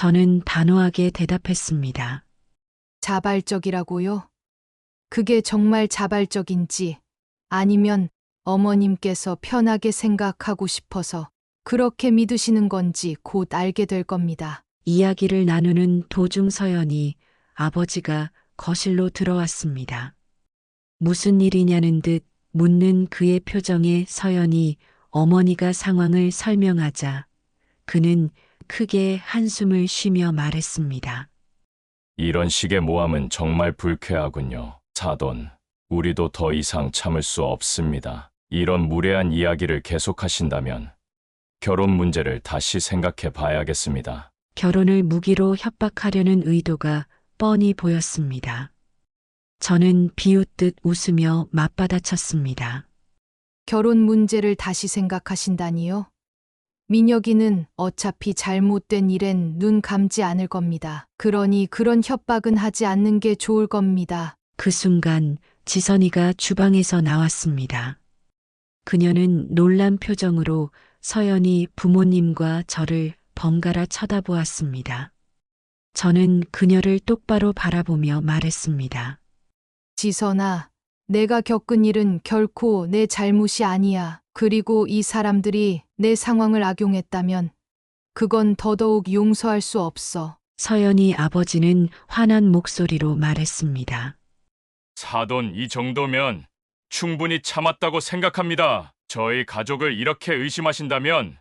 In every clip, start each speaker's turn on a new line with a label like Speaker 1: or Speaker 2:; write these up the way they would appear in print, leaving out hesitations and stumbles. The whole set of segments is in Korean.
Speaker 1: 저는 단호하게 대답했습니다.
Speaker 2: 자발적이라고요? 그게 정말 자발적인지 아니면 어머님께서 편하게 생각하고 싶어서 그렇게 믿으시는 건지 곧 알게 될 겁니다.
Speaker 1: 이야기를 나누는 도중 서연이 아버지가 거실로 들어왔습니다. 무슨 일이냐는 듯 묻는 그의 표정에 서연이 어머니가 상황을 설명하자 그는 크게 한숨을 쉬며 말했습니다.
Speaker 3: 이런 식의 모함은 정말 불쾌하군요. 사돈, 우리도 더 이상 참을 수 없습니다. 이런 무례한 이야기를 계속하신다면 결혼 문제를 다시 생각해 봐야겠습니다.
Speaker 1: 결혼을 무기로 협박하려는 의도가 뻔히 보였습니다. 저는 비웃듯 웃으며 맞받아쳤습니다.
Speaker 2: 결혼 문제를 다시 생각하신다니요? 민혁이는 어차피 잘못된 일엔 눈 감지 않을 겁니다. 그러니 그런 협박은 하지 않는 게 좋을 겁니다.
Speaker 1: 그 순간 지선이가 주방에서 나왔습니다. 그녀는 놀란 표정으로 서연이 부모님과 저를 번갈아 쳐다보았습니다. 저는 그녀를 똑바로 바라보며 말했습니다.
Speaker 2: 지선아, 내가 겪은 일은 결코 내 잘못이 아니야. 그리고 이 사람들이 내 상황을 악용했다면 그건 더더욱 용서할 수 없어.
Speaker 1: 서연이 아버지는 화난 목소리로 말했습니다.
Speaker 3: 사돈, 이 정도면 충분히 참았다고 생각합니다. 저희 가족을 이렇게 의심하신다면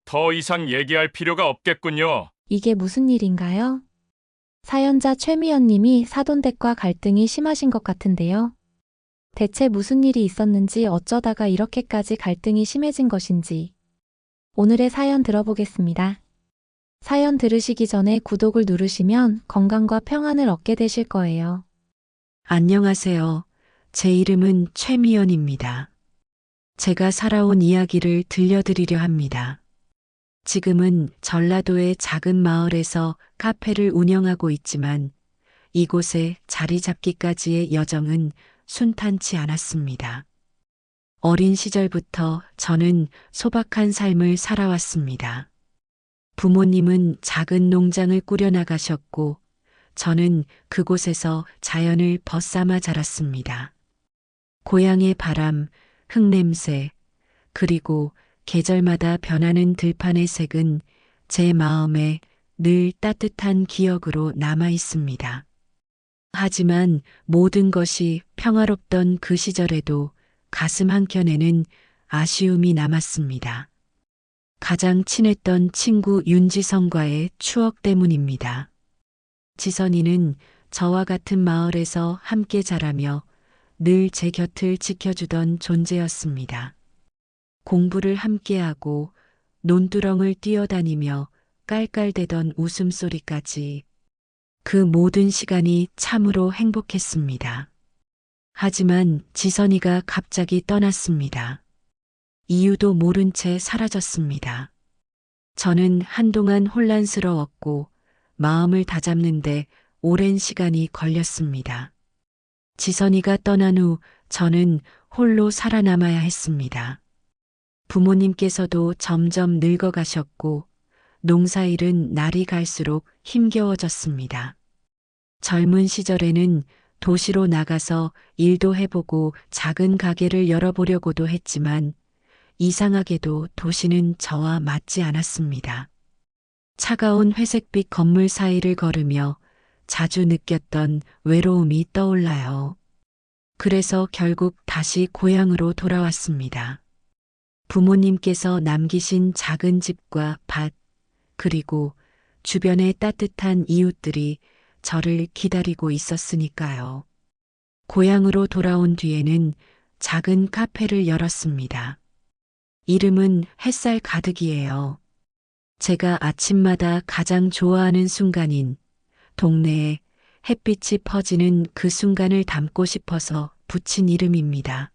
Speaker 3: 더 이상 얘기할 필요가 없겠군요.
Speaker 4: 이게 무슨 일인가요? 사연자 최미연님이 사돈댁과 갈등이 심하신 것 같은데요. 대체 무슨 일이 있었는지 어쩌다가 이렇게까지 갈등이 심해진 것인지 오늘의 사연 들어보겠습니다. 사연 들으시기 전에 구독을 누르시면 건강과 평안을 얻게 되실 거예요.
Speaker 1: 안녕하세요. 제 이름은 최미연입니다. 제가 살아온 이야기를 들려드리려 합니다. 지금은 전라도의 작은 마을에서 카페를 운영하고 있지만 이곳에 자리 잡기까지의 여정은 순탄치 않았습니다. 어린 시절부터 저는 소박한 삶을 살아왔습니다. 부모님은 작은 농장을 꾸려나가셨고 저는 그곳에서 자연을 벗삼아 자랐습니다. 고향의 바람, 흙냄새, 그리고 계절마다 변하는 들판의 색은 제 마음에 늘 따뜻한 기억으로 남아 있습니다. 하지만 모든 것이 평화롭던 그 시절에도 가슴 한켠에는 아쉬움이 남았습니다. 가장 친했던 친구 윤지성과의 추억 때문입니다. 지선이는 저와 같은 마을에서 함께 자라며 늘 제 곁을 지켜주던 존재였습니다. 공부를 함께하고 논두렁을 뛰어다니며 깔깔대던 웃음소리까지 그 모든 시간이 참으로 행복했습니다. 하지만 지선이가 갑자기 떠났습니다. 이유도 모른 채 사라졌습니다. 저는 한동안 혼란스러웠고 마음을 다잡는데 오랜 시간이 걸렸습니다. 지선이가 떠난 후 저는 홀로 살아남아야 했습니다. 부모님께서도 점점 늙어가셨고 농사일은 날이 갈수록 힘겨워졌습니다. 젊은 시절에는 도시로 나가서 일도 해보고 작은 가게를 열어보려고도 했지만 이상하게도 도시는 저와 맞지 않았습니다. 차가운 회색빛 건물 사이를 걸으며 자주 느꼈던 외로움이 떠올라요. 그래서 결국 다시 고향으로 돌아왔습니다. 부모님께서 남기신 작은 집과 밭, 그리고 주변의 따뜻한 이웃들이 저를 기다리고 있었으니까요. 고향으로 돌아온 뒤에는 작은 카페를 열었습니다. 이름은 햇살 가득이에요. 제가 아침마다 가장 좋아하는 순간인 동네에 햇빛이 퍼지는 그 순간을 담고 싶어서 붙인 이름입니다.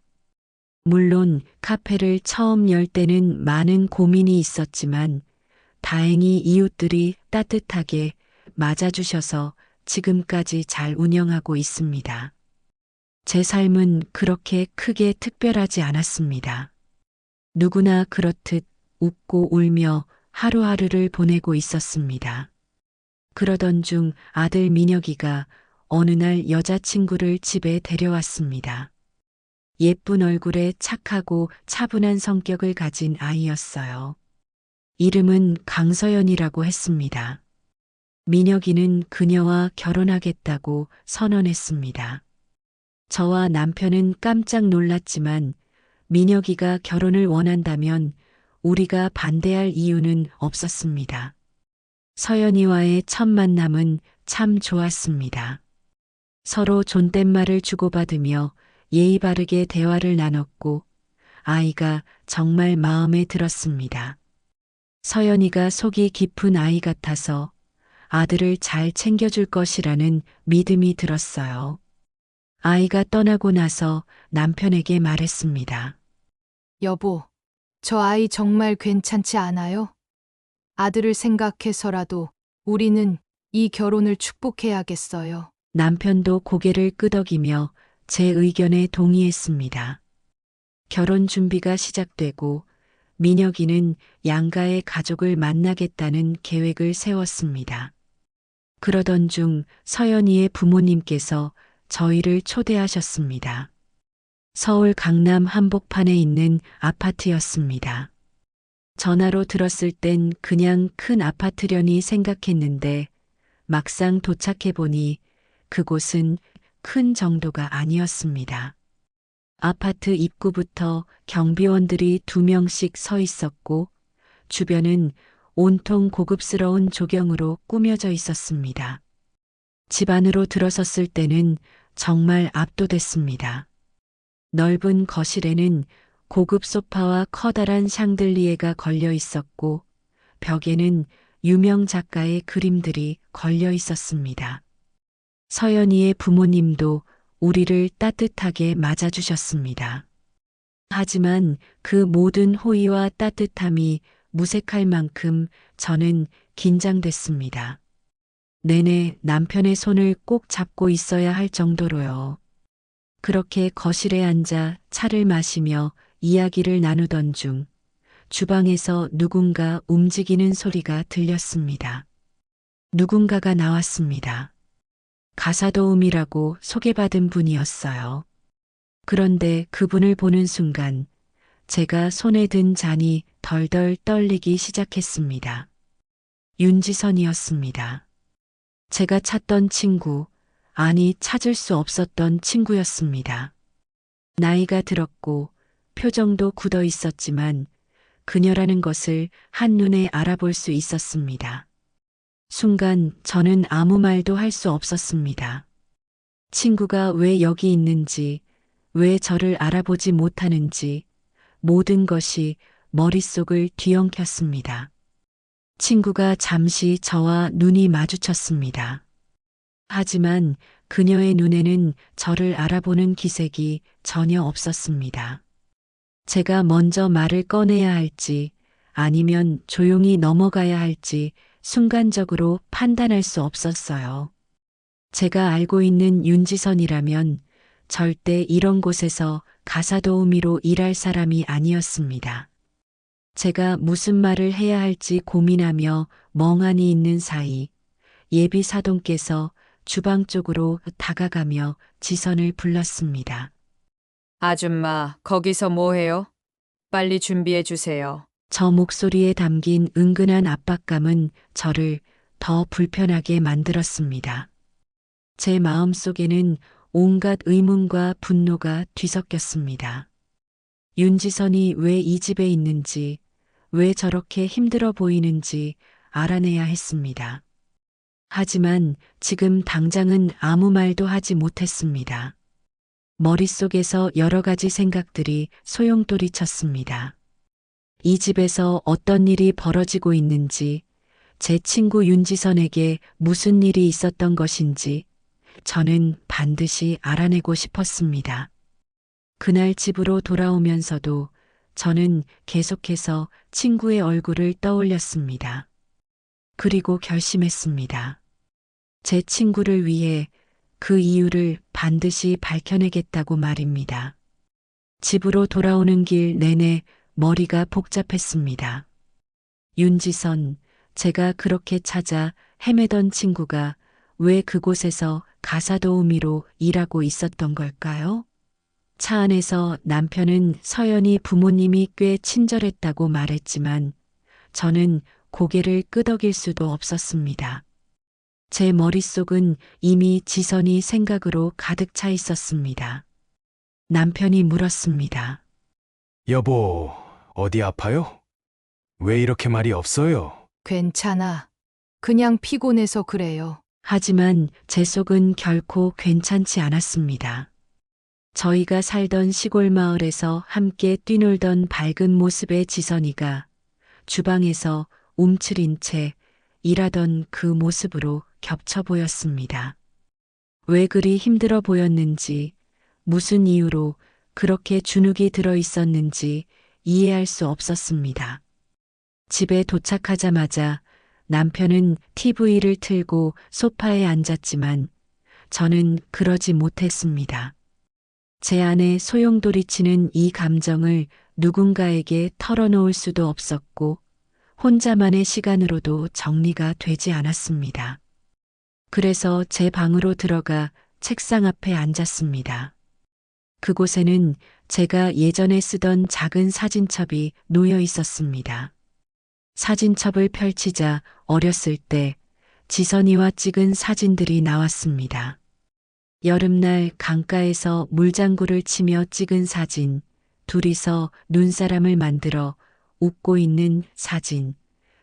Speaker 1: 물론 카페를 처음 열 때는 많은 고민이 있었지만 다행히 이웃들이 따뜻하게 맞아주셔서 지금까지 잘 운영하고 있습니다. 제 삶은 그렇게 크게 특별하지 않았습니다. 누구나 그렇듯 웃고 울며 하루하루를 보내고 있었습니다. 그러던 중 아들 민혁이가 어느 날 여자친구를 집에 데려왔습니다. 예쁜 얼굴에 착하고 차분한 성격을 가진 아이였어요. 이름은 강서연이라고 했습니다. 민혁이는 그녀와 결혼하겠다고 선언했습니다. 저와 남편은 깜짝 놀랐지만 민혁이가 결혼을 원한다면 우리가 반대할 이유는 없었습니다. 서연이와의 첫 만남은 참 좋았습니다. 서로 존댓말을 주고받으며 예의 바르게 대화를 나눴고 아이가 정말 마음에 들었습니다. 서연이가 속이 깊은 아이 같아서 아들을 잘 챙겨줄 것이라는 믿음이 들었어요. 아이가 떠나고 나서 남편에게 말했습니다.
Speaker 2: 여보, 저 아이 정말 괜찮지 않아요? 아들을 생각해서라도 우리는 이 결혼을 축복해야겠어요.
Speaker 1: 남편도 고개를 끄덕이며 제 의견에 동의했습니다. 결혼 준비가 시작되고 민혁이는 양가의 가족을 만나겠다는 계획을 세웠습니다. 그러던 중 서연이의 부모님께서 저희를 초대하셨습니다. 서울 강남 한복판에 있는 아파트였습니다. 전화로 들었을 땐 그냥 큰 아파트려니 생각했는데 막상 도착해보니 그곳은 큰 정도가 아니었습니다. 아파트 입구부터 경비원들이 2명씩 서 있었고 주변은 온통 고급스러운 조경으로 꾸며져 있었습니다. 집 안으로 들어섰을 때는 정말 압도됐습니다. 넓은 거실에는 고급 소파와 커다란 샹들리에가 걸려 있었고 벽에는 유명 작가의 그림들이 걸려 있었습니다. 서연이의 부모님도 우리를 따뜻하게 맞아주셨습니다. 하지만 그 모든 호의와 따뜻함이 무색할 만큼 저는 긴장됐습니다. 내내 남편의 손을 꼭 잡고 있어야 할 정도로요. 그렇게 거실에 앉아 차를 마시며 이야기를 나누던 중 주방에서 누군가 움직이는 소리가 들렸습니다. 누군가가 나왔습니다. 가사도우미라고 소개받은 분이었어요. 그런데 그분을 보는 순간 제가 손에 든 잔이 덜덜 떨리기 시작했습니다. 윤지선이었습니다. 제가 찾던 친구, 아니 찾을 수 없었던 친구였습니다. 나이가 들었고 표정도 굳어 있었지만 그녀라는 것을 한눈에 알아볼 수 있었습니다. 순간 저는 아무 말도 할 수 없었습니다. 친구가 왜 여기 있는지, 왜 저를 알아보지 못하는지 모든 것이 머릿속을 뒤엉켰습니다. 친구가 잠시 저와 눈이 마주쳤습니다. 하지만 그녀의 눈에는 저를 알아보는 기색이 전혀 없었습니다. 제가 먼저 말을 꺼내야 할지 아니면 조용히 넘어가야 할지 순간적으로 판단할 수 없었어요. 제가 알고 있는 윤지선이라면 절대 이런 곳에서 가사도우미로 일할 사람이 아니었습니다. 제가 무슨 말을 해야 할지 고민하며 멍하니 있는 사이 예비 사돈께서 주방 쪽으로 다가가며 지선을 불렀습니다.
Speaker 5: 아줌마, 거기서 뭐 해요? 빨리 준비해 주세요.
Speaker 1: 저 목소리에 담긴 은근한 압박감은 저를 더 불편하게 만들었습니다. 제 마음속에는 온갖 의문과 분노가 뒤섞였습니다. 윤지선이 왜 이 집에 있는지, 왜 저렇게 힘들어 보이는지 알아내야 했습니다. 하지만 지금 당장은 아무 말도 하지 못했습니다. 머릿속에서 여러 가지 생각들이 소용돌이 쳤습니다. 이 집에서 어떤 일이 벌어지고 있는지, 제 친구 윤지선에게 무슨 일이 있었던 것인지 저는 반드시 알아내고 싶었습니다. 그날 집으로 돌아오면서도 저는 계속해서 친구의 얼굴을 떠올렸습니다. 그리고 결심했습니다. 제 친구를 위해 그 이유를 반드시 밝혀내겠다고 말입니다. 집으로 돌아오는 길 내내 머리가 복잡했습니다. 윤지선, 제가 그렇게 찾아 헤매던 친구가 왜 그곳에서 가사도우미로 일하고 있었던 걸까요? 차 안에서 남편은 서연이 부모님이 꽤 친절했다고 말했지만 저는 고개를 끄덕일 수도 없었습니다. 제 머릿속은 이미 지선이 생각으로 가득 차 있었습니다. 남편이 물었습니다.
Speaker 6: 여보, 어디 아파요? 왜 이렇게 말이 없어요?
Speaker 2: 괜찮아. 그냥 피곤해서 그래요.
Speaker 1: 하지만 제 속은 결코 괜찮지 않았습니다. 저희가 살던 시골 마을에서 함께 뛰놀던 밝은 모습의 지선이가 주방에서 움츠린 채 일하던 그 모습으로 겹쳐 보였습니다. 왜 그리 힘들어 보였는지, 무슨 이유로 그렇게 주눅이 들어 있었는지 이해할 수 없었습니다. 집에 도착하자마자 남편은 TV를 틀고 소파에 앉았지만 저는 그러지 못했습니다. 제 안에 소용돌이치는 이 감정을 누군가에게 털어놓을 수도 없었고 혼자만의 시간으로도 정리가 되지 않았습니다. 그래서 제 방으로 들어가 책상 앞에 앉았습니다. 그곳에는 제가 예전에 쓰던 작은 사진첩이 놓여 있었습니다. 사진첩을 펼치자 어렸을 때 지선이와 찍은 사진들이 나왔습니다. 여름날 강가에서 물장구를 치며 찍은 사진, 둘이서 눈사람을 만들어 웃고 있는 사진,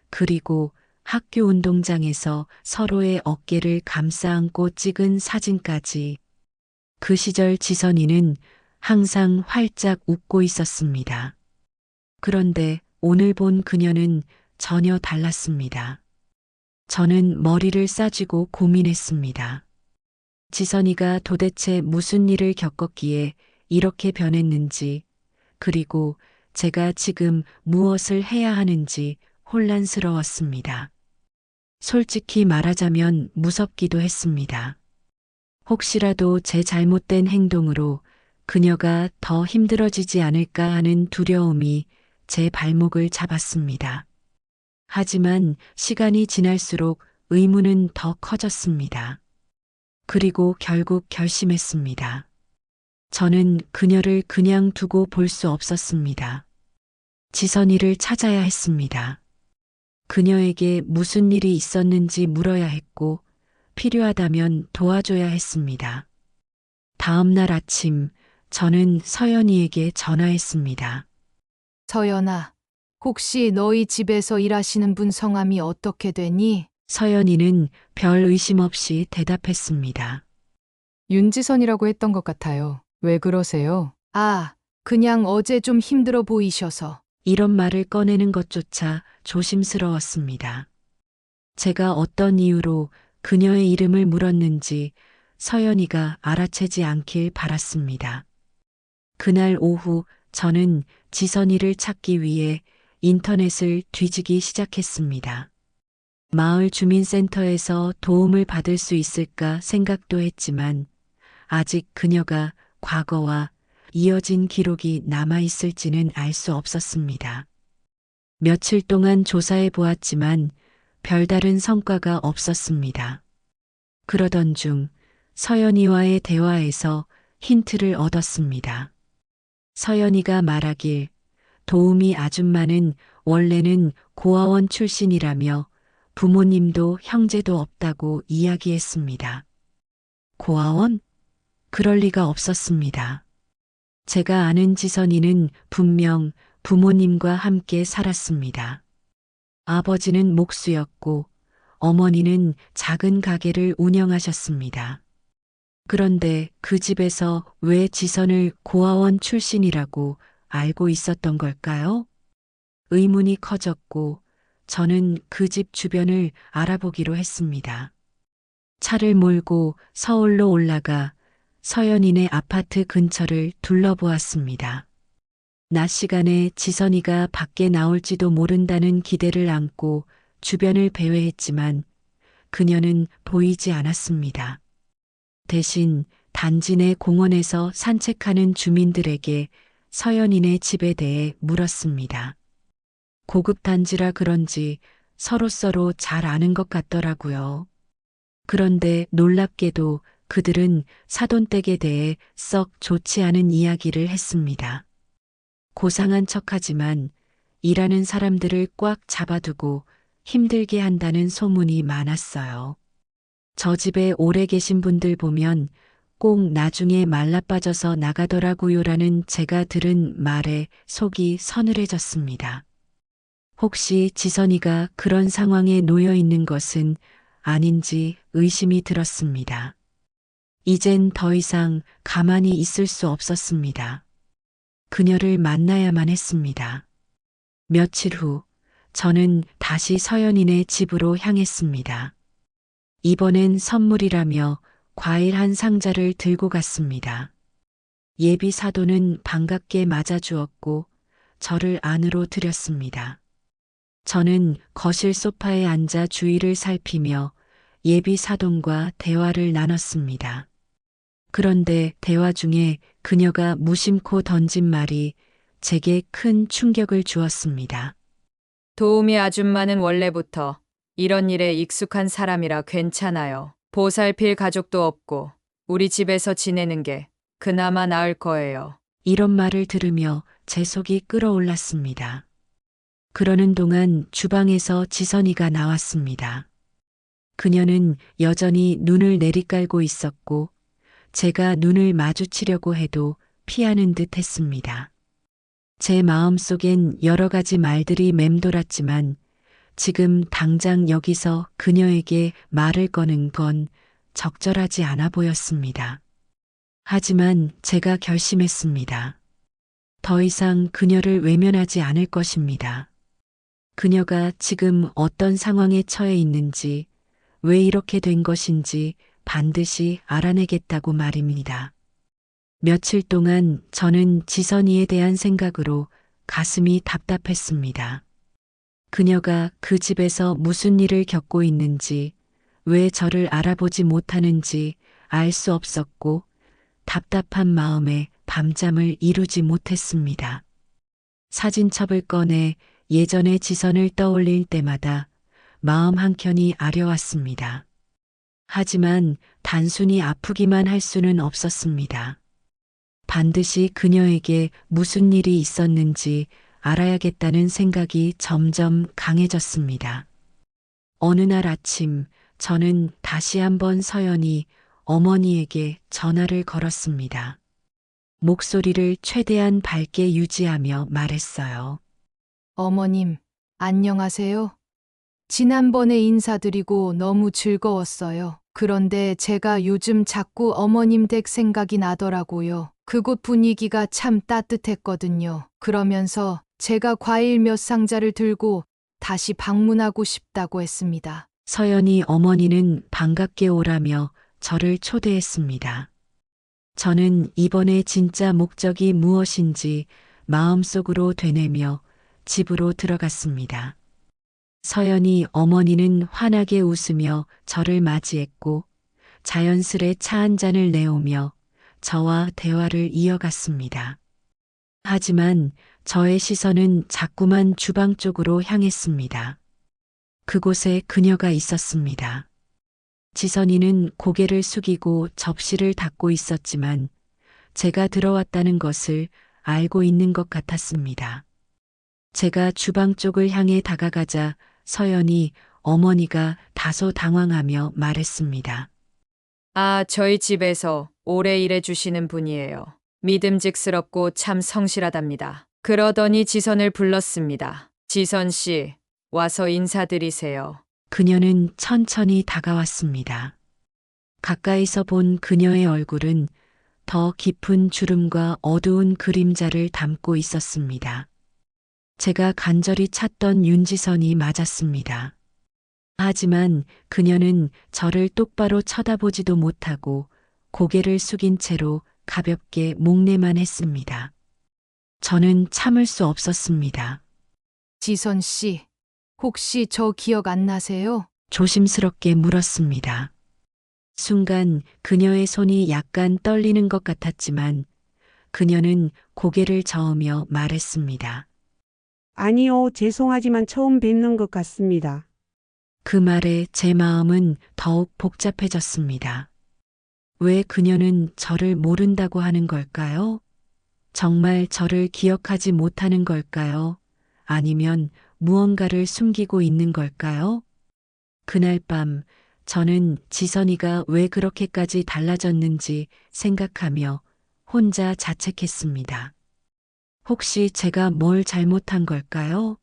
Speaker 1: 그리고 학교 운동장에서 서로의 어깨를 감싸 안고 찍은 사진까지. 그 시절 지선이는 항상 활짝 웃고 있었습니다. 그런데 오늘 본 그녀는 전혀 달랐습니다. 저는 머리를 싸쥐고 고민했습니다. 지선이가 도대체 무슨 일을 겪었기에 이렇게 변했는지, 그리고 제가 지금 무엇을 해야 하는지 혼란스러웠습니다. 솔직히 말하자면 무섭기도 했습니다. 혹시라도 제 잘못된 행동으로 그녀가 더 힘들어지지 않을까 하는 두려움이 제 발목을 잡았습니다. 하지만 시간이 지날수록 의문은 더 커졌습니다. 그리고 결국 결심했습니다. 저는 그녀를 그냥 두고 볼 수 없었습니다. 지선이를 찾아야 했습니다. 그녀에게 무슨 일이 있었는지 물어야 했고 필요하다면 도와줘야 했습니다. 다음 날 아침 저는 서연이에게 전화했습니다.
Speaker 2: 서연아, 혹시 너희 집에서 일하시는 분 성함이 어떻게 되니?
Speaker 1: 서연이는 별 의심 없이 대답했습니다.
Speaker 5: 윤지선이라고 했던 것 같아요. 왜 그러세요?
Speaker 2: 아, 그냥 어제 좀 힘들어 보이셔서.
Speaker 1: 이런 말을 꺼내는 것조차 조심스러웠습니다. 제가 어떤 이유로 그녀의 이름을 물었는지 서연이가 알아채지 않길 바랐습니다. 그날 오후 저는 지선이를 찾기 위해 인터넷을 뒤지기 시작했습니다. 마을 주민센터에서 도움을 받을 수 있을까 생각도 했지만 아직 그녀가 과거와 이어진 기록이 남아있을지는 알 수 없었습니다. 며칠 동안 조사해 보았지만 별다른 성과가 없었습니다. 그러던 중 서연이와의 대화에서 힌트를 얻었습니다. 서연이가 말하길 도우미 아줌마는 원래는 고아원 출신이라며 부모님도 형제도 없다고 이야기했습니다. 고아원? 그럴 리가 없었습니다. 제가 아는 지선이는 분명 부모님과 함께 살았습니다. 아버지는 목수였고 어머니는 작은 가게를 운영하셨습니다. 그런데 그 집에서 왜 지선을 고아원 출신이라고 알고 있었던 걸까요? 의문이 커졌고 저는 그 집 주변을 알아보기로 했습니다. 차를 몰고 서울로 올라가 서연이네 아파트 근처를 둘러보았습니다. 낮 시간에 지선이가 밖에 나올지도 모른다는 기대를 안고 주변을 배회했지만 그녀는 보이지 않았습니다. 대신 단지 내 공원에서 산책하는 주민들에게 서연이네 집에 대해 물었습니다. 고급 단지라 그런지 서로서로 잘 아는 것 같더라고요. 그런데 놀랍게도 그들은 사돈댁에 대해 썩 좋지 않은 이야기를 했습니다. 고상한 척하지만 일하는 사람들을 꽉 잡아두고 힘들게 한다는 소문이 많았어요. 저 집에 오래 계신 분들 보면 꼭 나중에 말라빠져서 나가더라고요라는 제가 들은 말에 속이 서늘해졌습니다. 혹시 지선이가 그런 상황에 놓여 있는 것은 아닌지 의심이 들었습니다. 이젠 더 이상 가만히 있을 수 없었습니다. 그녀를 만나야만 했습니다. 며칠 후 저는 다시 서연이네 집으로 향했습니다. 이번엔 선물이라며 과일 한 상자를 들고 갔습니다. 예비 사돈은 반갑게 맞아주었고 저를 안으로 들였습니다. 저는 거실 소파에 앉아 주위를 살피며 예비 사돈과 대화를 나눴습니다. 그런데 대화 중에 그녀가 무심코 던진 말이 제게 큰 충격을 주었습니다.
Speaker 5: 도우미 아줌마는 원래부터 이런 일에 익숙한 사람이라 괜찮아요. 보살필 가족도 없고 우리 집에서 지내는 게 그나마 나을 거예요.
Speaker 1: 이런 말을 들으며 제 속이 끓어올랐습니다. 그러는 동안 주방에서 지선이가 나왔습니다. 그녀는 여전히 눈을 내리깔고 있었고 제가 눈을 마주치려고 해도 피하는 듯 했습니다. 제 마음속엔 여러 가지 말들이 맴돌았지만 지금 당장 여기서 그녀에게 말을 거는 건 적절하지 않아 보였습니다. 하지만 제가 결심했습니다. 더 이상 그녀를 외면하지 않을 것입니다. 그녀가 지금 어떤 상황에 처해 있는지, 왜 이렇게 된 것인지 반드시 알아내겠다고 말입니다. 며칠 동안 저는 지선이에 대한 생각으로 가슴이 답답했습니다. 그녀가 그 집에서 무슨 일을 겪고 있는지, 왜 저를 알아보지 못하는지 알 수 없었고, 답답한 마음에 밤잠을 이루지 못했습니다. 사진첩을 꺼내 예전의 지선을 떠올릴 때마다 마음 한켠이 아려왔습니다. 하지만 단순히 아프기만 할 수는 없었습니다. 반드시 그녀에게 무슨 일이 있었는지 알아야겠다는 생각이 점점 강해졌습니다. 어느 날 아침 저는 다시 한번 서연이 어머니에게 전화를 걸었습니다. 목소리를 최대한 밝게 유지하며 말했어요.
Speaker 2: 어머님, 안녕하세요. 지난번에 인사드리고 너무 즐거웠어요. 그런데 제가 요즘 자꾸 어머님 댁 생각이 나더라고요. 그곳 분위기가 참 따뜻했거든요. 그러면서 제가 과일 몇 상자를 들고 다시 방문하고 싶다고 했습니다.
Speaker 1: 서연이 어머니는 반갑게 오라며 저를 초대했습니다. 저는 이번에 진짜 목적이 무엇인지 마음속으로 되뇌며 집으로 들어갔습니다. 서연이 어머니는 환하게 웃으며 저를 맞이했고 자연스레 차 한 잔을 내오며 저와 대화를 이어갔습니다. 하지만 저의 시선은 자꾸만 주방 쪽으로 향했습니다. 그곳에 그녀가 있었습니다. 지선이는 고개를 숙이고 접시를 닫고 있었지만 제가 들어왔다는 것을 알고 있는 것 같았습니다. 제가 주방 쪽을 향해 다가가자 서연이 어머니가 다소 당황하며 말했습니다.
Speaker 5: 아, 저희 집에서 오래 일해주시는 분이에요. 믿음직스럽고 참 성실하답니다. 그러더니 지선을 불렀습니다. 지선 씨, 와서 인사드리세요.
Speaker 1: 그녀는 천천히 다가왔습니다. 가까이서 본 그녀의 얼굴은 더 깊은 주름과 어두운 그림자를 담고 있었습니다. 제가 간절히 찾던 윤지선이 맞았습니다. 하지만 그녀는 저를 똑바로 쳐다보지도 못하고 고개를 숙인 채로 가볍게 목례만 했습니다. 저는 참을 수 없었습니다.
Speaker 2: 지선 씨, 혹시 저 기억 안 나세요?
Speaker 1: 조심스럽게 물었습니다. 순간 그녀의 손이 약간 떨리는 것 같았지만 그녀는 고개를 저으며 말했습니다.
Speaker 7: 아니요, 죄송하지만 처음 뵙는 것 같습니다.
Speaker 1: 그 말에 제 마음은 더욱 복잡해졌습니다. 왜 그녀는 저를 모른다고 하는 걸까요? 정말 저를 기억하지 못하는 걸까요? 아니면 무언가를 숨기고 있는 걸까요? 그날 밤 저는 지선이가 왜 그렇게까지 달라졌는지 생각하며 혼자 자책했습니다. 혹시 제가 뭘 잘못한 걸까요?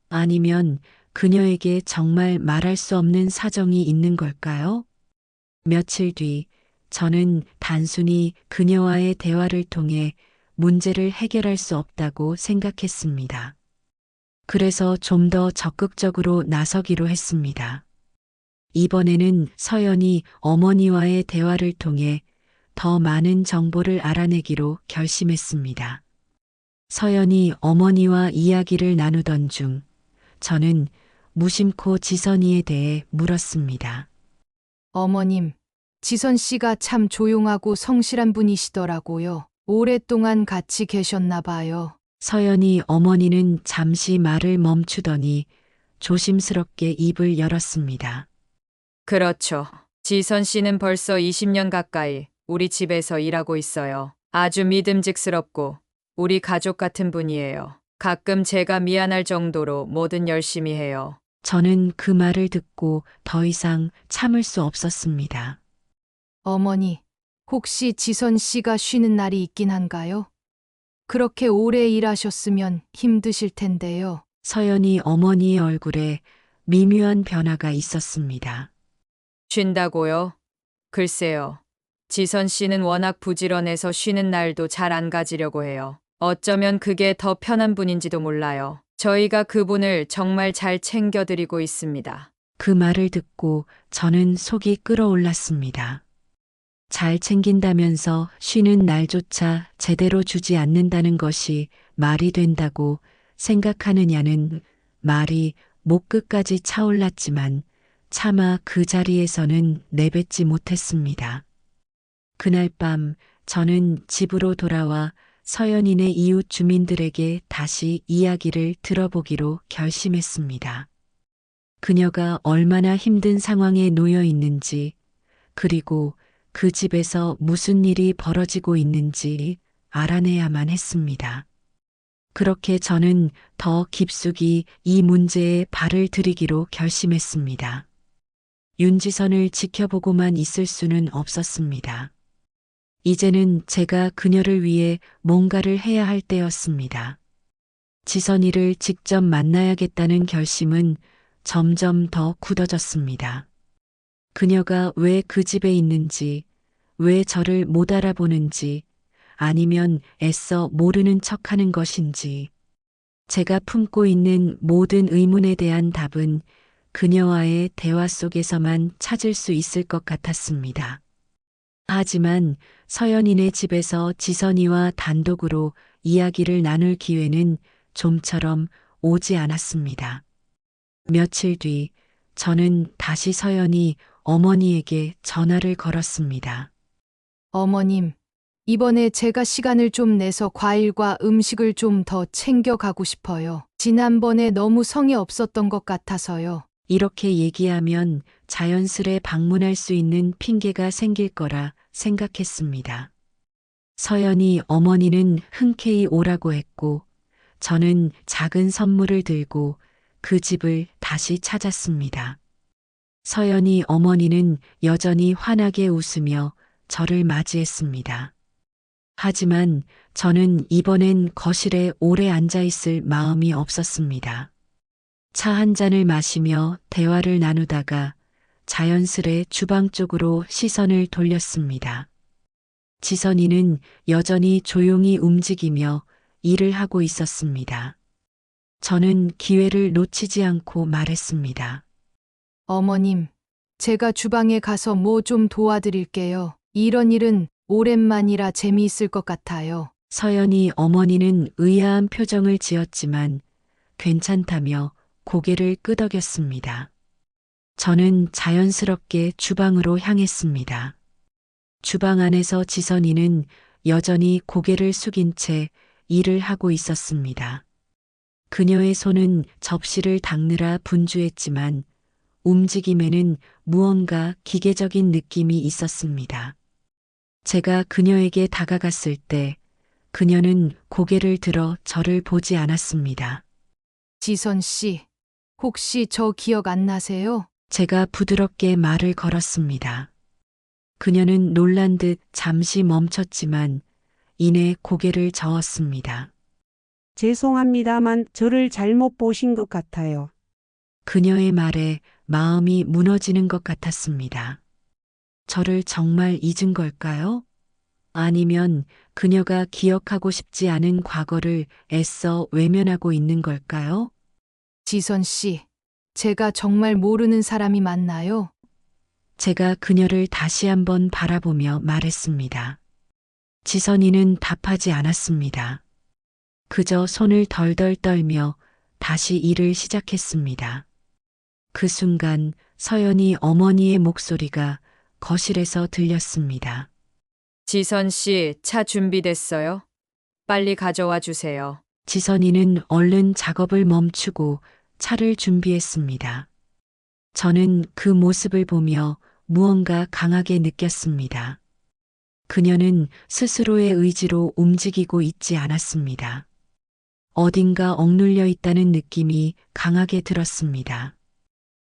Speaker 1: 아니면 그녀에게 정말 말할 수 없는 사정이 있는 걸까요? 며칠 뒤 저는 단순히 그녀와의 대화를 통해 문제를 해결할 수 없다고 생각했습니다. 그래서 좀 더 적극적으로 나서기로 했습니다. 이번에는 서연이 어머니와의 대화를 통해 더 많은 정보를 알아내기로 결심했습니다. 서연이 어머니와 이야기를 나누던 중 저는 무심코 지선이에 대해 물었습니다.
Speaker 2: 어머님, 지선 씨가 참 조용하고 성실한 분이시더라고요. 오랫동안 같이 계셨나 봐요.
Speaker 1: 서연이 어머니는 잠시 말을 멈추더니 조심스럽게 입을 열었습니다.
Speaker 5: 그렇죠. 지선 씨는 벌써 20년 가까이 우리 집에서 일하고 있어요. 아주 믿음직스럽고 우리 가족 같은 분이에요. 가끔 제가 미안할 정도로 뭐든 열심히 해요.
Speaker 1: 저는 그 말을 듣고 더 이상 참을 수 없었습니다.
Speaker 2: 어머니, 혹시 지선 씨가 쉬는 날이 있긴 한가요? 그렇게 오래 일하셨으면 힘드실 텐데요.
Speaker 1: 서연이 어머니의 얼굴에 미묘한 변화가 있었습니다.
Speaker 5: 쉰다고요? 글쎄요. 지선 씨는 워낙 부지런해서 쉬는 날도 잘 안 가지려고 해요. 어쩌면 그게 더 편한 분인지도 몰라요. 저희가 그분을 정말 잘 챙겨드리고 있습니다.
Speaker 1: 그 말을 듣고 저는 속이 끓어올랐습니다. 잘 챙긴다면서 쉬는 날조차 제대로 주지 않는다는 것이 말이 된다고 생각하느냐는 말이 목 끝까지 차올랐지만 차마 그 자리에서는 내뱉지 못했습니다. 그날 밤 저는 집으로 돌아와 서연이네 이웃 주민들에게 다시 이야기를 들어보기로 결심했습니다. 그녀가 얼마나 힘든 상황에 놓여 있는지, 그리고 그 집에서 무슨 일이 벌어지고 있는지 알아내야만 했습니다. 그렇게 저는 더 깊숙이 이 문제에 발을 들이기로 결심했습니다. 윤지선을 지켜보고만 있을 수는 없었습니다. 이제는 제가 그녀를 위해 뭔가를 해야 할 때였습니다. 지선이를 직접 만나야겠다는 결심은 점점 더 굳어졌습니다. 그녀가 왜 그 집에 있는지, 왜 저를 못 알아보는지, 아니면 애써 모르는 척하는 것인지, 제가 품고 있는 모든 의문에 대한 답은 그녀와의 대화 속에서만 찾을 수 있을 것 같았습니다. 하지만 서연이네 집에서 지선이와 단독으로 이야기를 나눌 기회는 좀처럼 오지 않았습니다. 며칠 뒤 저는 다시 서연이 어머니에게 전화를 걸었습니다.
Speaker 2: 어머님, 이번에 제가 시간을 좀 내서 과일과 음식을 좀 더 챙겨가고 싶어요. 지난번에 너무 성의 없었던 것 같아서요.
Speaker 1: 이렇게 얘기하면 자연스레 방문할 수 있는 핑계가 생길 거라 생각했습니다. 서연이 어머니는 흔쾌히 오라고 했고 저는 작은 선물을 들고 그 집을 다시 찾았습니다. 서연이 어머니는 여전히 환하게 웃으며 저를 맞이했습니다. 하지만 저는 이번엔 거실에 오래 앉아 있을 마음이 없었습니다. 차 한 잔을 마시며 대화를 나누다가 자연스레 주방 쪽으로 시선을 돌렸습니다. 지선이는 여전히 조용히 움직이며 일을 하고 있었습니다. 저는 기회를 놓치지 않고 말했습니다.
Speaker 2: 어머님, 제가 주방에 가서 뭐 좀 도와드릴게요. 이런 일은 오랜만이라 재미있을 것 같아요.
Speaker 1: 서연이 어머니는 의아한 표정을 지었지만 괜찮다며 고개를 끄덕였습니다. 저는 자연스럽게 주방으로 향했습니다. 주방 안에서 지선이는 여전히 고개를 숙인 채 일을 하고 있었습니다. 그녀의 손은 접시를 닦느라 분주했지만 움직임에는 무언가 기계적인 느낌이 있었습니다. 제가 그녀에게 다가갔을 때 그녀는 고개를 들어 저를 보지 않았습니다.
Speaker 2: 지선 씨, 혹시 저 기억 안 나세요?
Speaker 1: 제가 부드럽게 말을 걸었습니다. 그녀는 놀란 듯 잠시 멈췄지만 이내 고개를 저었습니다.
Speaker 7: 죄송합니다만 저를 잘못 보신 것 같아요.
Speaker 1: 그녀의 말에 마음이 무너지는 것 같았습니다. 저를 정말 잊은 걸까요? 아니면 그녀가 기억하고 싶지 않은 과거를 애써 외면하고 있는 걸까요?
Speaker 2: 지선 씨, 제가 정말 모르는 사람이 맞나요?
Speaker 1: 제가 그녀를 다시 한번 바라보며 말했습니다. 지선이는 답하지 않았습니다. 그저 손을 덜덜 떨며 다시 일을 시작했습니다. 그 순간 서연이 어머니의 목소리가 거실에서 들렸습니다.
Speaker 5: 지선 씨, 차 준비됐어요? 빨리 가져와 주세요.
Speaker 1: 지선이는 얼른 작업을 멈추고 차를 준비했습니다. 저는 그 모습을 보며 무언가 강하게 느꼈습니다. 그녀는 스스로의 의지로 움직이고 있지 않았습니다. 어딘가 억눌려 있다는 느낌이 강하게 들었습니다.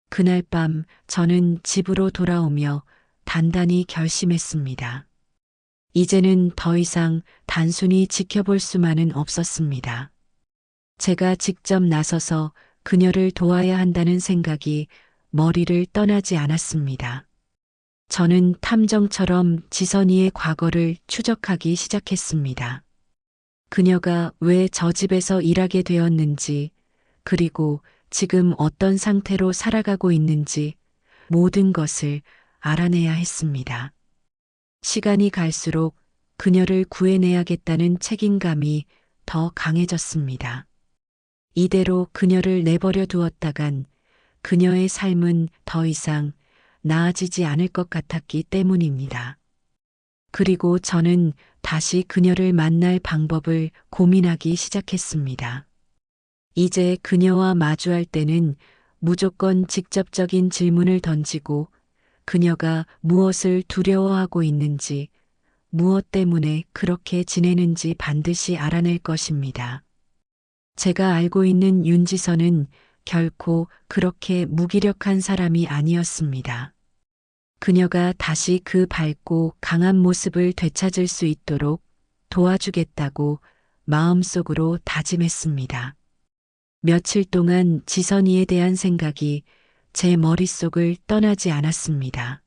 Speaker 1: 그날 밤 저는 집으로 돌아오며 단단히 결심했습니다. 이제는 더 이상 단순히 지켜볼 수만은 없었습니다. 제가 직접 나서서 그녀를 도와야 한다는 생각이 머리를 떠나지 않았습니다. 저는 탐정처럼 지선이의 과거를 추적하기 시작했습니다. 그녀가 왜 저 집에서 일하게 되었는지, 그리고 지금 어떤 상태로 살아가고 있는지 모든 것을 알아내야 했습니다. 시간이 갈수록 그녀를 구해내야겠다는 책임감이 더 강해졌습니다. 이대로 그녀를 내버려 두었다간 그녀의 삶은 더 이상 나아지지 않을 것 같았기 때문입니다. 그리고 저는 다시 그녀를 만날 방법을 고민하기 시작했습니다. 이제 그녀와 마주할 때는 무조건 직접적인 질문을 던지고 그녀가 무엇을 두려워하고 있는지, 무엇 때문에 그렇게 지내는지 반드시 알아낼 것입니다. 제가 알고 있는 윤지선은 결코 그렇게 무기력한 사람이 아니었습니다. 그녀가 다시 그 밝고 강한 모습을 되찾을 수 있도록 도와주겠다고 마음속으로 다짐했습니다. 며칠 동안 지선이에 대한 생각이 제 머릿속을 떠나지 않았습니다.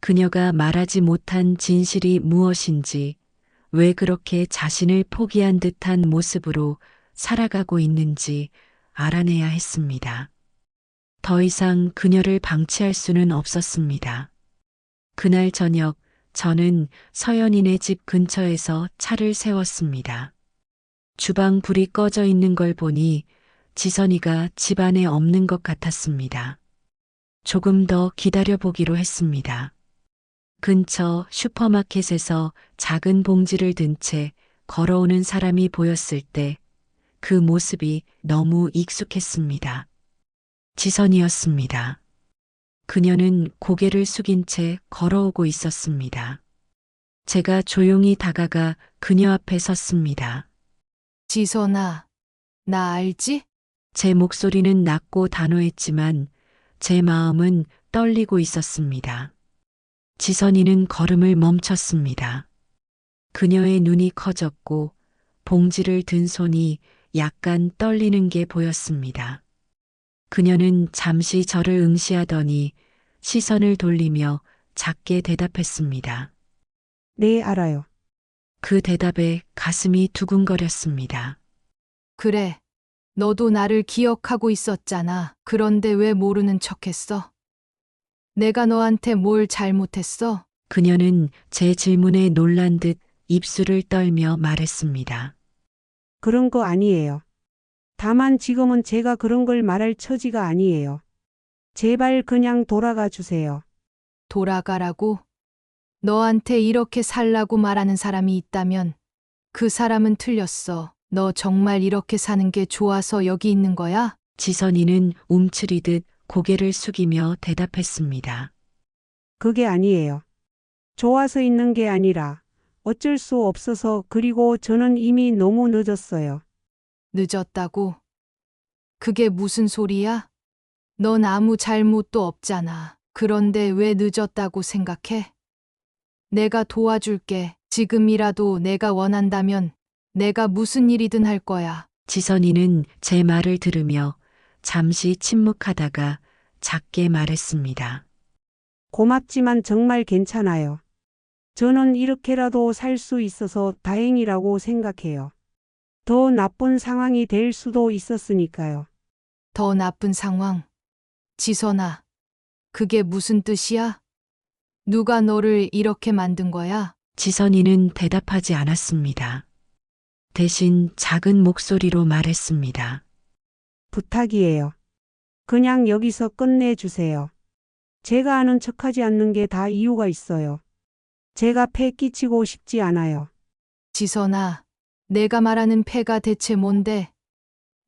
Speaker 1: 그녀가 말하지 못한 진실이 무엇인지, 왜 그렇게 자신을 포기한 듯한 모습으로 살아가고 있는지 알아내야 했습니다. 더 이상 그녀를 방치할 수는 없었습니다. 그날 저녁 저는 서연이네 집 근처에서 차를 세웠습니다. 주방 불이 꺼져 있는 걸 보니 지선이가 집 안에 없는 것 같았습니다. 조금 더 기다려보기로 했습니다. 근처 슈퍼마켓에서 작은 봉지를 든 채 걸어오는 사람이 보였을 때 그 모습이 너무 익숙했습니다. 지선이었습니다. 그녀는 고개를 숙인 채 걸어오고 있었습니다. 제가 조용히 다가가 그녀 앞에 섰습니다.
Speaker 2: 지선아, 나 알지?
Speaker 1: 제 목소리는 낮고 단호했지만 제 마음은 떨리고 있었습니다. 지선이는 걸음을 멈췄습니다. 그녀의 눈이 커졌고 봉지를 든 손이 약간 떨리는 게 보였습니다. 그녀는 잠시 저를 응시하더니 시선을 돌리며 작게 대답했습니다.
Speaker 7: 네, 알아요.
Speaker 1: 그 대답에 가슴이 두근거렸습니다.
Speaker 2: 그래, 너도 나를 기억하고 있었잖아. 그런데 왜 모르는 척했어? 내가 너한테 뭘 잘못했어?
Speaker 1: 그녀는 제 질문에 놀란 듯 입술을 떨며 말했습니다.
Speaker 7: 그런 거 아니에요. 다만 지금은 제가 그런 걸 말할 처지가 아니에요. 제발 그냥 돌아가 주세요.
Speaker 2: 돌아가라고? 너한테 이렇게 살라고 말하는 사람이 있다면 그 사람은 틀렸어. 너 정말 이렇게 사는 게 좋아서 여기 있는 거야?
Speaker 1: 지선이는 움츠리듯 고개를 숙이며 대답했습니다.
Speaker 7: 그게 아니에요. 좋아서 있는 게 아니라 어쩔 수 없어서 그리고 저는 이미 너무 늦었어요.
Speaker 2: 늦었다고? 그게 무슨 소리야? 넌 아무 잘못도 없잖아. 그런데 왜 늦었다고 생각해? 내가 도와줄게. 지금이라도 내가 원한다면 내가 무슨 일이든 할 거야.
Speaker 1: 지선이는 제 말을 들으며 잠시 침묵하다가 작게 말했습니다.
Speaker 7: 고맙지만 정말 괜찮아요. 저는 이렇게라도 살 수 있어서 다행이라고 생각해요. 더 나쁜 상황이 될 수도 있었으니까요.
Speaker 2: 더 나쁜 상황. 지선아, 그게 무슨 뜻이야? 누가 너를 이렇게 만든 거야?
Speaker 1: 지선이는 대답하지 않았습니다. 대신 작은 목소리로 말했습니다.
Speaker 7: 부탁이에요. 그냥 여기서 끝내주세요. 제가 아는 척하지 않는 게 다 이유가 있어요. 제가 패 끼치고 싶지 않아요.
Speaker 2: 지선아, 내가 말하는 패가 대체 뭔데?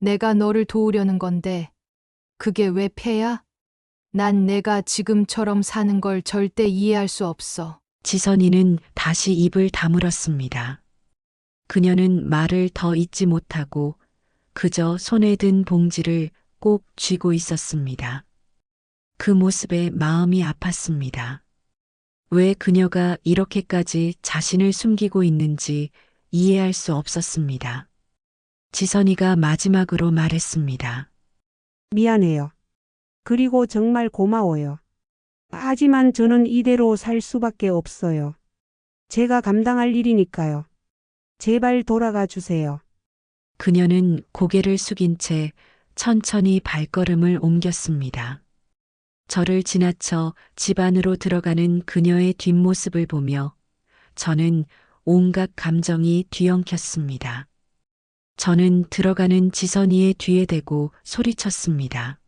Speaker 2: 내가 너를 도우려는 건데, 그게 왜 패야? 난 내가 지금처럼 사는 걸 절대 이해할 수 없어.
Speaker 1: 지선이는 다시 입을 다물었습니다. 그녀는 말을 더 잇지 못하고 그저 손에 든 봉지를 꼭 쥐고 있었습니다. 그 모습에 마음이 아팠습니다. 왜 그녀가 이렇게까지 자신을 숨기고 있는지 이해할 수 없었습니다. 지선이가 마지막으로 말했습니다.
Speaker 7: 미안해요. 그리고 정말 고마워요. 하지만 저는 이대로 살 수밖에 없어요. 제가 감당할 일이니까요. 제발 돌아가 주세요.
Speaker 1: 그녀는 고개를 숙인 채 천천히 발걸음을 옮겼습니다. 저를 지나쳐 집 안으로 들어가는 그녀의 뒷모습을 보며 저는 온갖 감정이 뒤엉켰습니다. 저는 들어가는 지선이의 뒤에 대고 소리쳤습니다.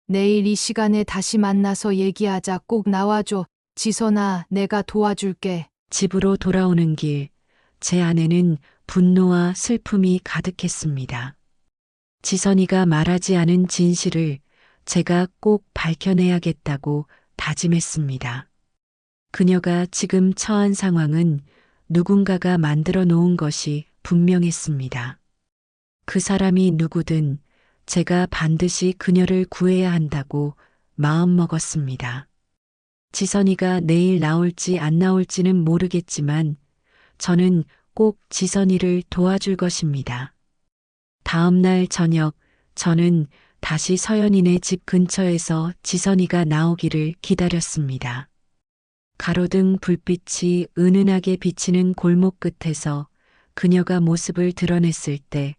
Speaker 2: 내일 이 시간에 다시 만나서 얘기하자. 꼭 나와줘. 지선아, 내가 도와줄게.
Speaker 1: 집으로 돌아오는 길, 제 안에는 분노와 슬픔이 가득했습니다. 지선이가 말하지 않은 진실을 제가 꼭 밝혀내야겠다고 다짐했습니다. 그녀가 지금 처한 상황은 누군가가 만들어 놓은 것이 분명했습니다. 그 사람이 누구든 제가 반드시 그녀를 구해야 한다고 마음먹었습니다. 지선이가 내일 나올지 안 나올지는 모르겠지만 저는 꼭 지선이를 도와줄 것입니다. 다음 날 저녁 저는 다시 서연이네 집 근처에서 지선이가 나오기를 기다렸습니다. 가로등 불빛이 은은하게 비치는 골목 끝에서 그녀가 모습을 드러냈을 때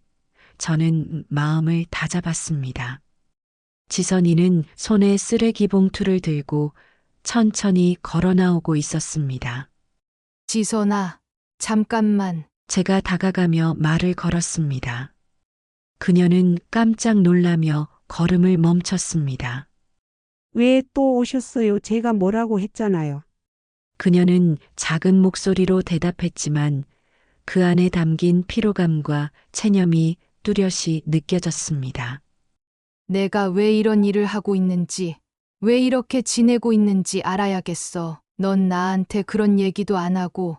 Speaker 1: 저는 마음을 다잡았습니다. 지선이는 손에 쓰레기 봉투를 들고 천천히 걸어 나오고 있었습니다.
Speaker 2: 지선아, 잠깐만.
Speaker 1: 제가 다가가며 말을 걸었습니다. 그녀는 깜짝 놀라며 걸음을 멈췄습니다.
Speaker 7: 왜 또 오셨어요? 제가 뭐라고 했잖아요.
Speaker 1: 그녀는 작은 목소리로 대답했지만 그 안에 담긴 피로감과 체념이 뚜렷이 느껴졌습니다.
Speaker 2: 내가 왜 이런 일을 하고 있는지, 왜 이렇게 지내고 있는지 알아야겠어. 넌 나한테 그런 얘기도 안 하고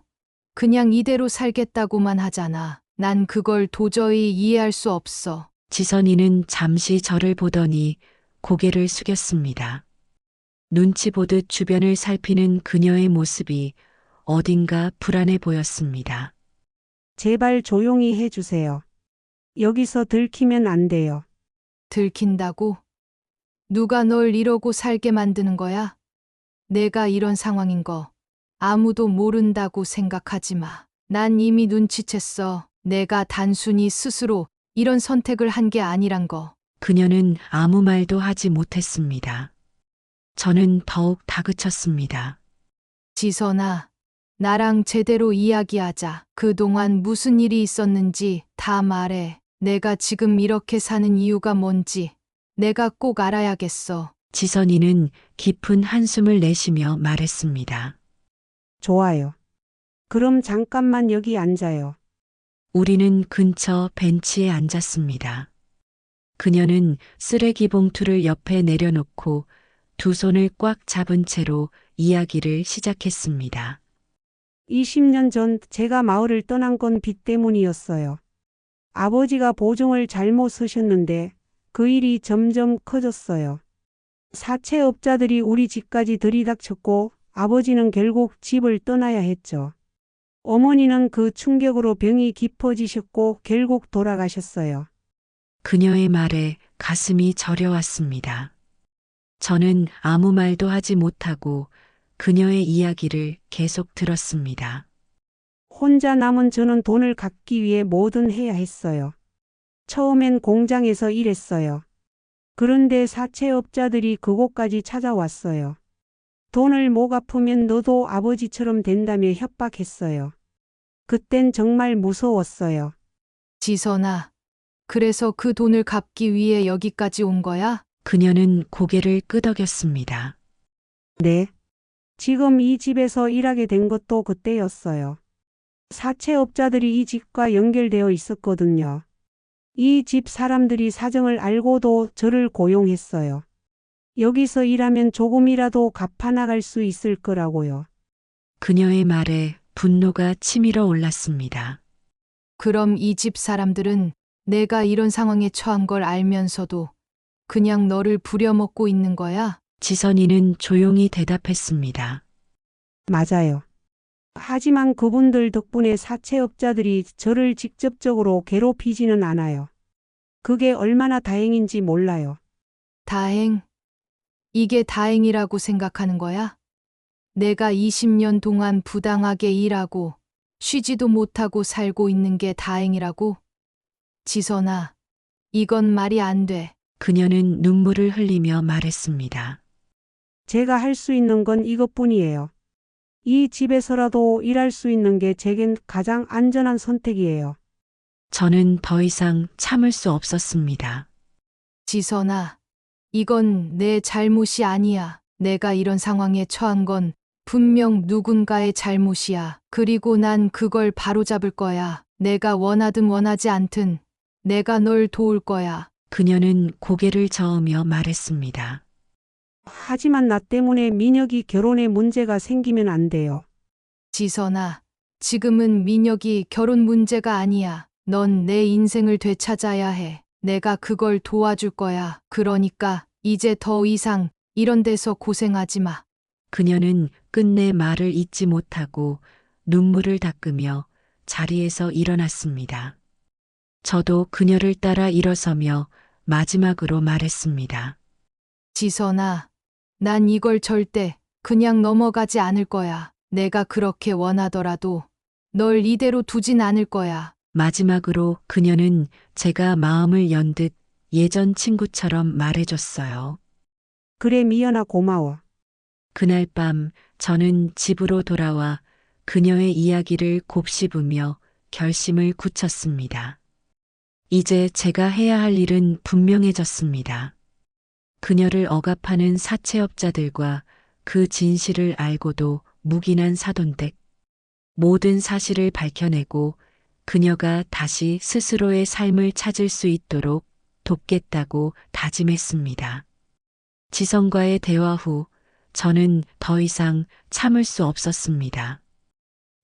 Speaker 2: 그냥 이대로 살겠다고만 하잖아. 난 그걸 도저히 이해할 수 없어.
Speaker 1: 지선이는 잠시 저를 보더니 고개를 숙였습니다. 눈치 보듯 주변을 살피는 그녀의 모습이 어딘가 불안해 보였습니다.
Speaker 7: 제발 조용히 해주세요. 여기서 들키면 안 돼요.
Speaker 2: 들킨다고? 누가 널 이러고 살게 만드는 거야? 내가 이런 상황인 거 아무도 모른다고 생각하지 마. 난 이미 눈치챘어. 내가 단순히 스스로 이런 선택을 한 게 아니란 거.
Speaker 1: 그녀는 아무 말도 하지 못했습니다. 저는 더욱 다그쳤습니다.
Speaker 2: 지선아, 나랑 제대로 이야기하자. 그동안 무슨 일이 있었는지 다 말해. 내가 지금 이렇게 사는 이유가 뭔지 내가 꼭 알아야겠어.
Speaker 1: 지선이는 깊은 한숨을 내쉬며 말했습니다.
Speaker 7: 좋아요. 그럼 잠깐만 여기 앉아요.
Speaker 1: 우리는 근처 벤치에 앉았습니다. 그녀는 쓰레기 봉투를 옆에 내려놓고 두 손을 꽉 잡은 채로 이야기를 시작했습니다.
Speaker 7: 20년 전 제가 마을을 떠난 건 빚 때문이었어요. 아버지가 보증을 잘못 쓰셨는데 그 일이 점점 커졌어요. 사채업자들이 우리 집까지 들이닥쳤고 아버지는 결국 집을 떠나야 했죠. 어머니는 그 충격으로 병이 깊어지셨고 결국 돌아가셨어요.
Speaker 1: 그녀의 말에 가슴이 저려왔습니다. 저는 아무 말도 하지 못하고 그녀의 이야기를 계속 들었습니다.
Speaker 7: 혼자 남은 저는 돈을 갚기 위해 뭐든 해야 했어요. 처음엔 공장에서 일했어요. 그런데 사채업자들이 그곳까지 찾아왔어요. 돈을 못 갚으면 너도 아버지처럼 된다며 협박했어요. 그땐 정말 무서웠어요.
Speaker 2: 지선아, 그래서 그 돈을 갚기 위해 여기까지 온 거야?
Speaker 1: 그녀는 고개를 끄덕였습니다.
Speaker 7: 네. 지금 이 집에서 일하게 된 것도 그때였어요. 사채업자들이 이 집과 연결되어 있었거든요. 이 집 사람들이 사정을 알고도 저를 고용했어요. 여기서 일하면 조금이라도 갚아나갈 수 있을 거라고요.
Speaker 1: 그녀의 말에 분노가 치밀어 올랐습니다.
Speaker 2: 그럼 이 집 사람들은 내가 이런 상황에 처한 걸 알면서도 그냥 너를 부려먹고 있는 거야?
Speaker 1: 지선이는 조용히 대답했습니다.
Speaker 7: 맞아요. 하지만 그분들 덕분에 사채업자들이 저를 직접적으로 괴롭히지는 않아요. 그게 얼마나 다행인지 몰라요.
Speaker 2: 다행? 이게 다행이라고 생각하는 거야? 내가 20년 동안 부당하게 일하고 쉬지도 못하고 살고 있는 게 다행이라고? 지선아, 이건 말이 안 돼.
Speaker 1: 그녀는 눈물을 흘리며 말했습니다.
Speaker 7: 제가 할 수 있는 건 이것뿐이에요. 이 집에서라도 일할 수 있는 게 제겐 가장 안전한 선택이에요.
Speaker 1: 저는 더 이상 참을 수 없었습니다.
Speaker 2: 지선아, 이건 내 잘못이 아니야. 내가 이런 상황에 처한 건 분명 누군가의 잘못이야. 그리고 난 그걸 바로잡을 거야. 내가 원하든 원하지 않든 내가 널 도울 거야.
Speaker 1: 그녀는 고개를 저으며 말했습니다.
Speaker 7: 하지만 나 때문에 민혁이 결혼에 문제가 생기면 안 돼요.
Speaker 2: 지선아, 지금은 민혁이 결혼 문제가 아니야. 넌 내 인생을 되찾아야 해. 내가 그걸 도와줄 거야. 그러니까 이제 더 이상 이런 데서 고생하지 마.
Speaker 1: 그녀는 끝내 말을 잇지 못하고 눈물을 닦으며 자리에서 일어났습니다. 저도 그녀를 따라 일어서며 마지막으로 말했습니다.
Speaker 2: 지선아, 난 이걸 절대 그냥 넘어가지 않을 거야. 내가 그렇게 원하더라도 널 이대로 두진 않을 거야.
Speaker 1: 마지막으로 그녀는 제가 마음을 연 듯 예전 친구처럼 말해줬어요.
Speaker 7: 그래 미연아 고마워.
Speaker 1: 그날 밤 저는 집으로 돌아와 그녀의 이야기를 곱씹으며 결심을 굳혔습니다. 이제 제가 해야 할 일은 분명해졌습니다. 그녀를 억압하는 사채업자들과 그 진실을 알고도 묵인한 사돈댁, 모든 사실을 밝혀내고 그녀가 다시 스스로의 삶을 찾을 수 있도록 돕겠다고 다짐했습니다. 지성과의 대화 후 저는 더 이상 참을 수 없었습니다.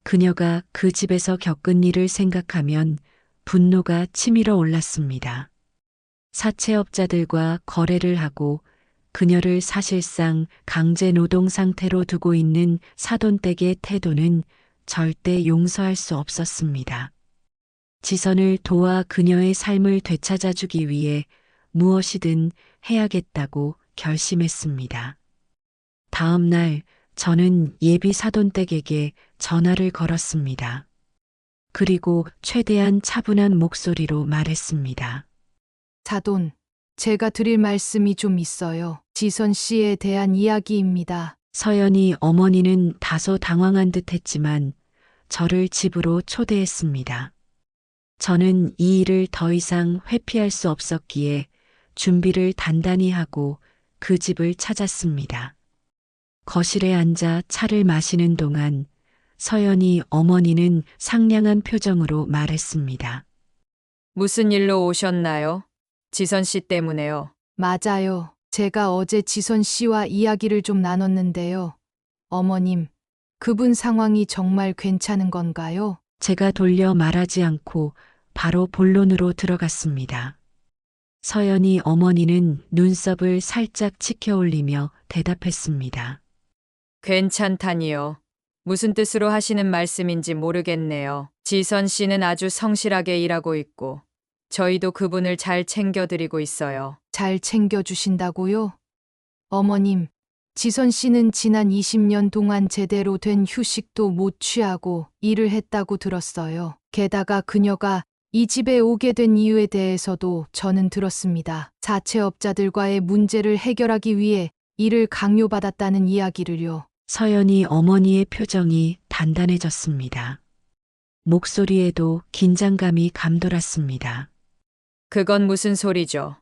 Speaker 1: 그녀가 그 집에서 겪은 일을 생각하면 분노가 치밀어 올랐습니다. 사채업자들과 거래를 하고 그녀를 사실상 강제 노동 상태로 두고 있는 사돈댁의 태도는 절대 용서할 수 없었습니다. 지선을 도와 그녀의 삶을 되찾아주기 위해 무엇이든 해야겠다고 결심했습니다. 다음 날 저는 예비 사돈댁에게 전화를 걸었습니다. 그리고 최대한 차분한 목소리로 말했습니다.
Speaker 2: 사돈, 제가 드릴 말씀이 좀 있어요. 지선 씨에 대한 이야기입니다.
Speaker 1: 서연이 어머니는 다소 당황한 듯 했지만 저를 집으로 초대했습니다. 저는 이 일을 더 이상 회피할 수 없었기에 준비를 단단히 하고 그 집을 찾았습니다. 거실에 앉아 차를 마시는 동안 서연이 어머니는 상냥한 표정으로 말했습니다.
Speaker 5: 무슨 일로 오셨나요? 지선 씨 때문에요.
Speaker 2: 맞아요. 제가 어제 지선 씨와 이야기를 좀 나눴는데요. 어머님, 그분 상황이 정말 괜찮은 건가요?
Speaker 1: 제가 돌려 말하지 않고 바로 본론으로 들어갔습니다. 서연이 어머니는 눈썹을 살짝 치켜 올리며 대답했습니다.
Speaker 5: 괜찮다니요. 무슨 뜻으로 하시는 말씀인지 모르겠네요. 지선 씨는 아주 성실하게 일하고 있고, 저희도 그분을 잘 챙겨드리고 있어요.
Speaker 2: 잘 챙겨주신다고요? 어머님, 지선 씨는 지난 20년 동안 제대로 된 휴식도 못 취하고 일을 했다고 들었어요. 게다가 그녀가 이 집에 오게 된 이유에 대해서도 저는 들었습니다. 자체업자들과의 문제를 해결하기 위해 일을 강요받았다는 이야기를요.
Speaker 1: 서연이 어머니의 표정이 단단해졌습니다. 목소리에도 긴장감이 감돌았습니다.
Speaker 5: 그건 무슨 소리죠?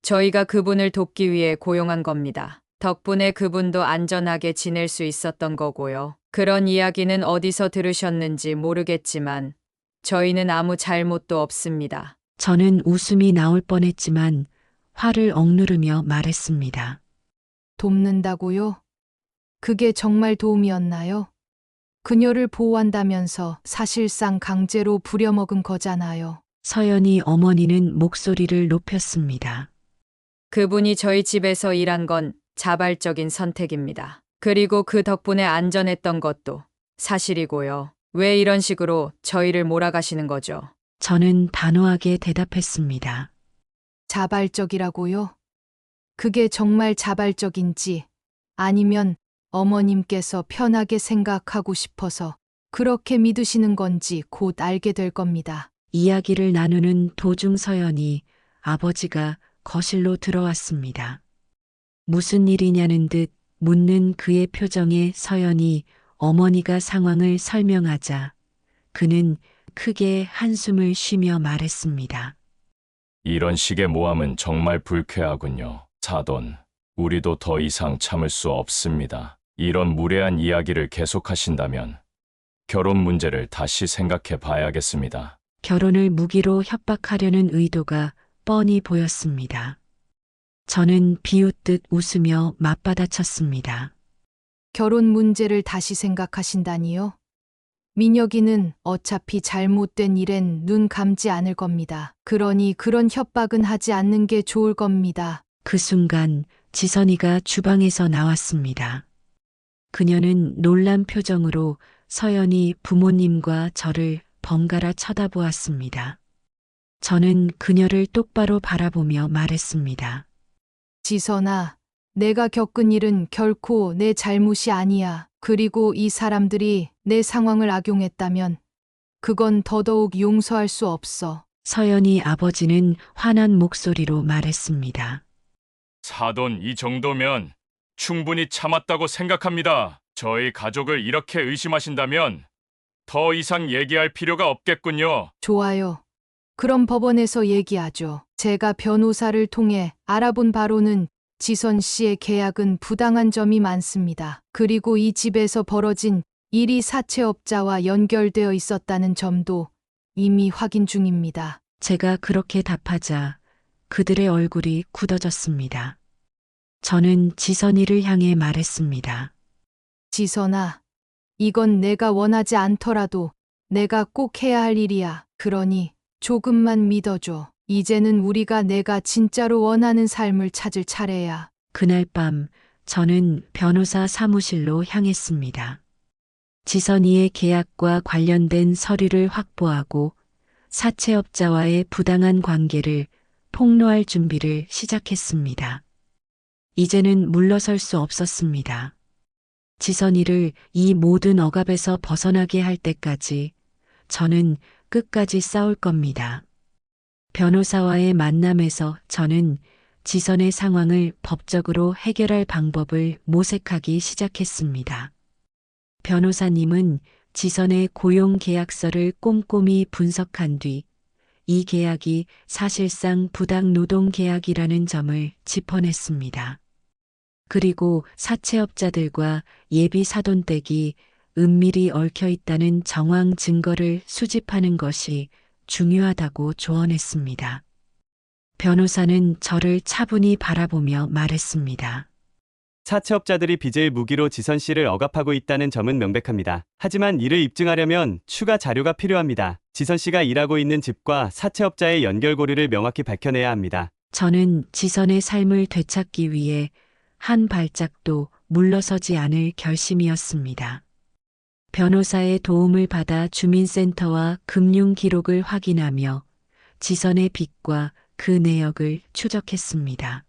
Speaker 5: 저희가 그분을 돕기 위해 고용한 겁니다. 덕분에 그분도 안전하게 지낼 수 있었던 거고요. 그런 이야기는 어디서 들으셨는지 모르겠지만 저희는 아무 잘못도 없습니다.
Speaker 1: 저는 웃음이 나올 뻔했지만 화를 억누르며 말했습니다.
Speaker 2: 돕는다고요? 그게 정말 도움이었나요? 그녀를 보호한다면서 사실상 강제로 부려먹은 거잖아요.
Speaker 1: 서연이 어머니는 목소리를 높였습니다.
Speaker 5: 그분이 저희 집에서 일한 건 자발적인 선택입니다. 그리고 그 덕분에 안전했던 것도 사실이고요. 왜 이런 식으로 저희를 몰아가시는 거죠?
Speaker 1: 저는 단호하게 대답했습니다.
Speaker 2: 자발적이라고요? 그게 정말 자발적인지 아니면 어머님께서 편하게 생각하고 싶어서 그렇게 믿으시는 건지 곧 알게 될 겁니다.
Speaker 1: 이야기를 나누는 도중 서연이 아버지가 거실로 들어왔습니다. 무슨 일이냐는 듯 묻는 그의 표정에 서연이 어머니가 상황을 설명하자 그는 크게 한숨을 쉬며 말했습니다.
Speaker 3: 이런 식의 모함은 정말 불쾌하군요. 사돈, 우리도 더 이상 참을 수 없습니다. 이런 무례한 이야기를 계속하신다면 결혼 문제를 다시 생각해 봐야겠습니다.
Speaker 1: 결혼을 무기로 협박하려는 의도가 뻔히 보였습니다. 저는 비웃듯 웃으며 맞받아쳤습니다.
Speaker 2: 결혼 문제를 다시 생각하신다니요? 민혁이는 어차피 잘못된 일엔 눈 감지 않을 겁니다. 그러니 그런 협박은 하지 않는 게 좋을 겁니다.
Speaker 1: 그 순간 지선이가 주방에서 나왔습니다. 그녀는 놀란 표정으로 서연이 부모님과 저를 번갈아 쳐다보았습니다. 저는 그녀를 똑바로 바라보며 말했습니다.
Speaker 2: 지선아, 내가 겪은 일은 결코 내 잘못이 아니야. 그리고 이 사람들이 내 상황을 악용했다면 그건 더더욱 용서할 수 없어.
Speaker 1: 서연이 아버지는 화난 목소리로 말했습니다.
Speaker 3: 사돈, 이 정도면 충분히 참았다고 생각합니다. 저희 가족을 이렇게 의심하신다면 더 이상 얘기할 필요가 없겠군요.
Speaker 2: 좋아요. 그럼 법원에서 얘기하죠. 제가 변호사를 통해 알아본 바로는 지선 씨의 계약은 부당한 점이 많습니다. 그리고 이 집에서 벌어진 일이 사채업자와 연결되어 있었다는 점도 이미 확인 중입니다.
Speaker 1: 제가 그렇게 답하자 그들의 얼굴이 굳어졌습니다. 저는 지선이를 향해 말했습니다.
Speaker 2: 지선아, 이건 내가 원하지 않더라도 내가 꼭 해야 할 일이야. 그러니 조금만 믿어줘. 이제는 우리가 내가 진짜로 원하는 삶을 찾을 차례야.
Speaker 1: 그날 밤 저는 변호사 사무실로 향했습니다. 지선이의 계약과 관련된 서류를 확보하고 사채업자와의 부당한 관계를 폭로할 준비를 시작했습니다. 이제는 물러설 수 없었습니다. 지선이를 이 모든 억압에서 벗어나게 할 때까지 저는 끝까지 싸울 겁니다. 변호사와의 만남에서 저는 지선의 상황을 법적으로 해결할 방법을 모색하기 시작했습니다. 변호사님은 지선의 고용 계약서를 꼼꼼히 분석한 뒤 이 계약이 사실상 부당 노동 계약이라는 점을 짚어냈습니다. 그리고 사채업자들과 예비 사돈댁이 은밀히 얽혀 있다는 정황 증거를 수집하는 것이 중요하다고 조언했습니다. 변호사는 저를 차분히 바라보며 말했습니다.
Speaker 8: 사채업자들이 빚을 무기로 지선 씨를 억압하고 있다는 점은 명백합니다. 하지만 이를 입증하려면 추가 자료가 필요합니다. 지선 씨가 일하고 있는 집과 사채업자의 연결고리를 명확히 밝혀내야 합니다.
Speaker 1: 저는 지선의 삶을 되찾기 위해 한 발짝도 물러서지 않을 결심이었습니다. 변호사의 도움을 받아 주민센터와 금융 기록을 확인하며 지선의 빚과 그 내역을 추적했습니다.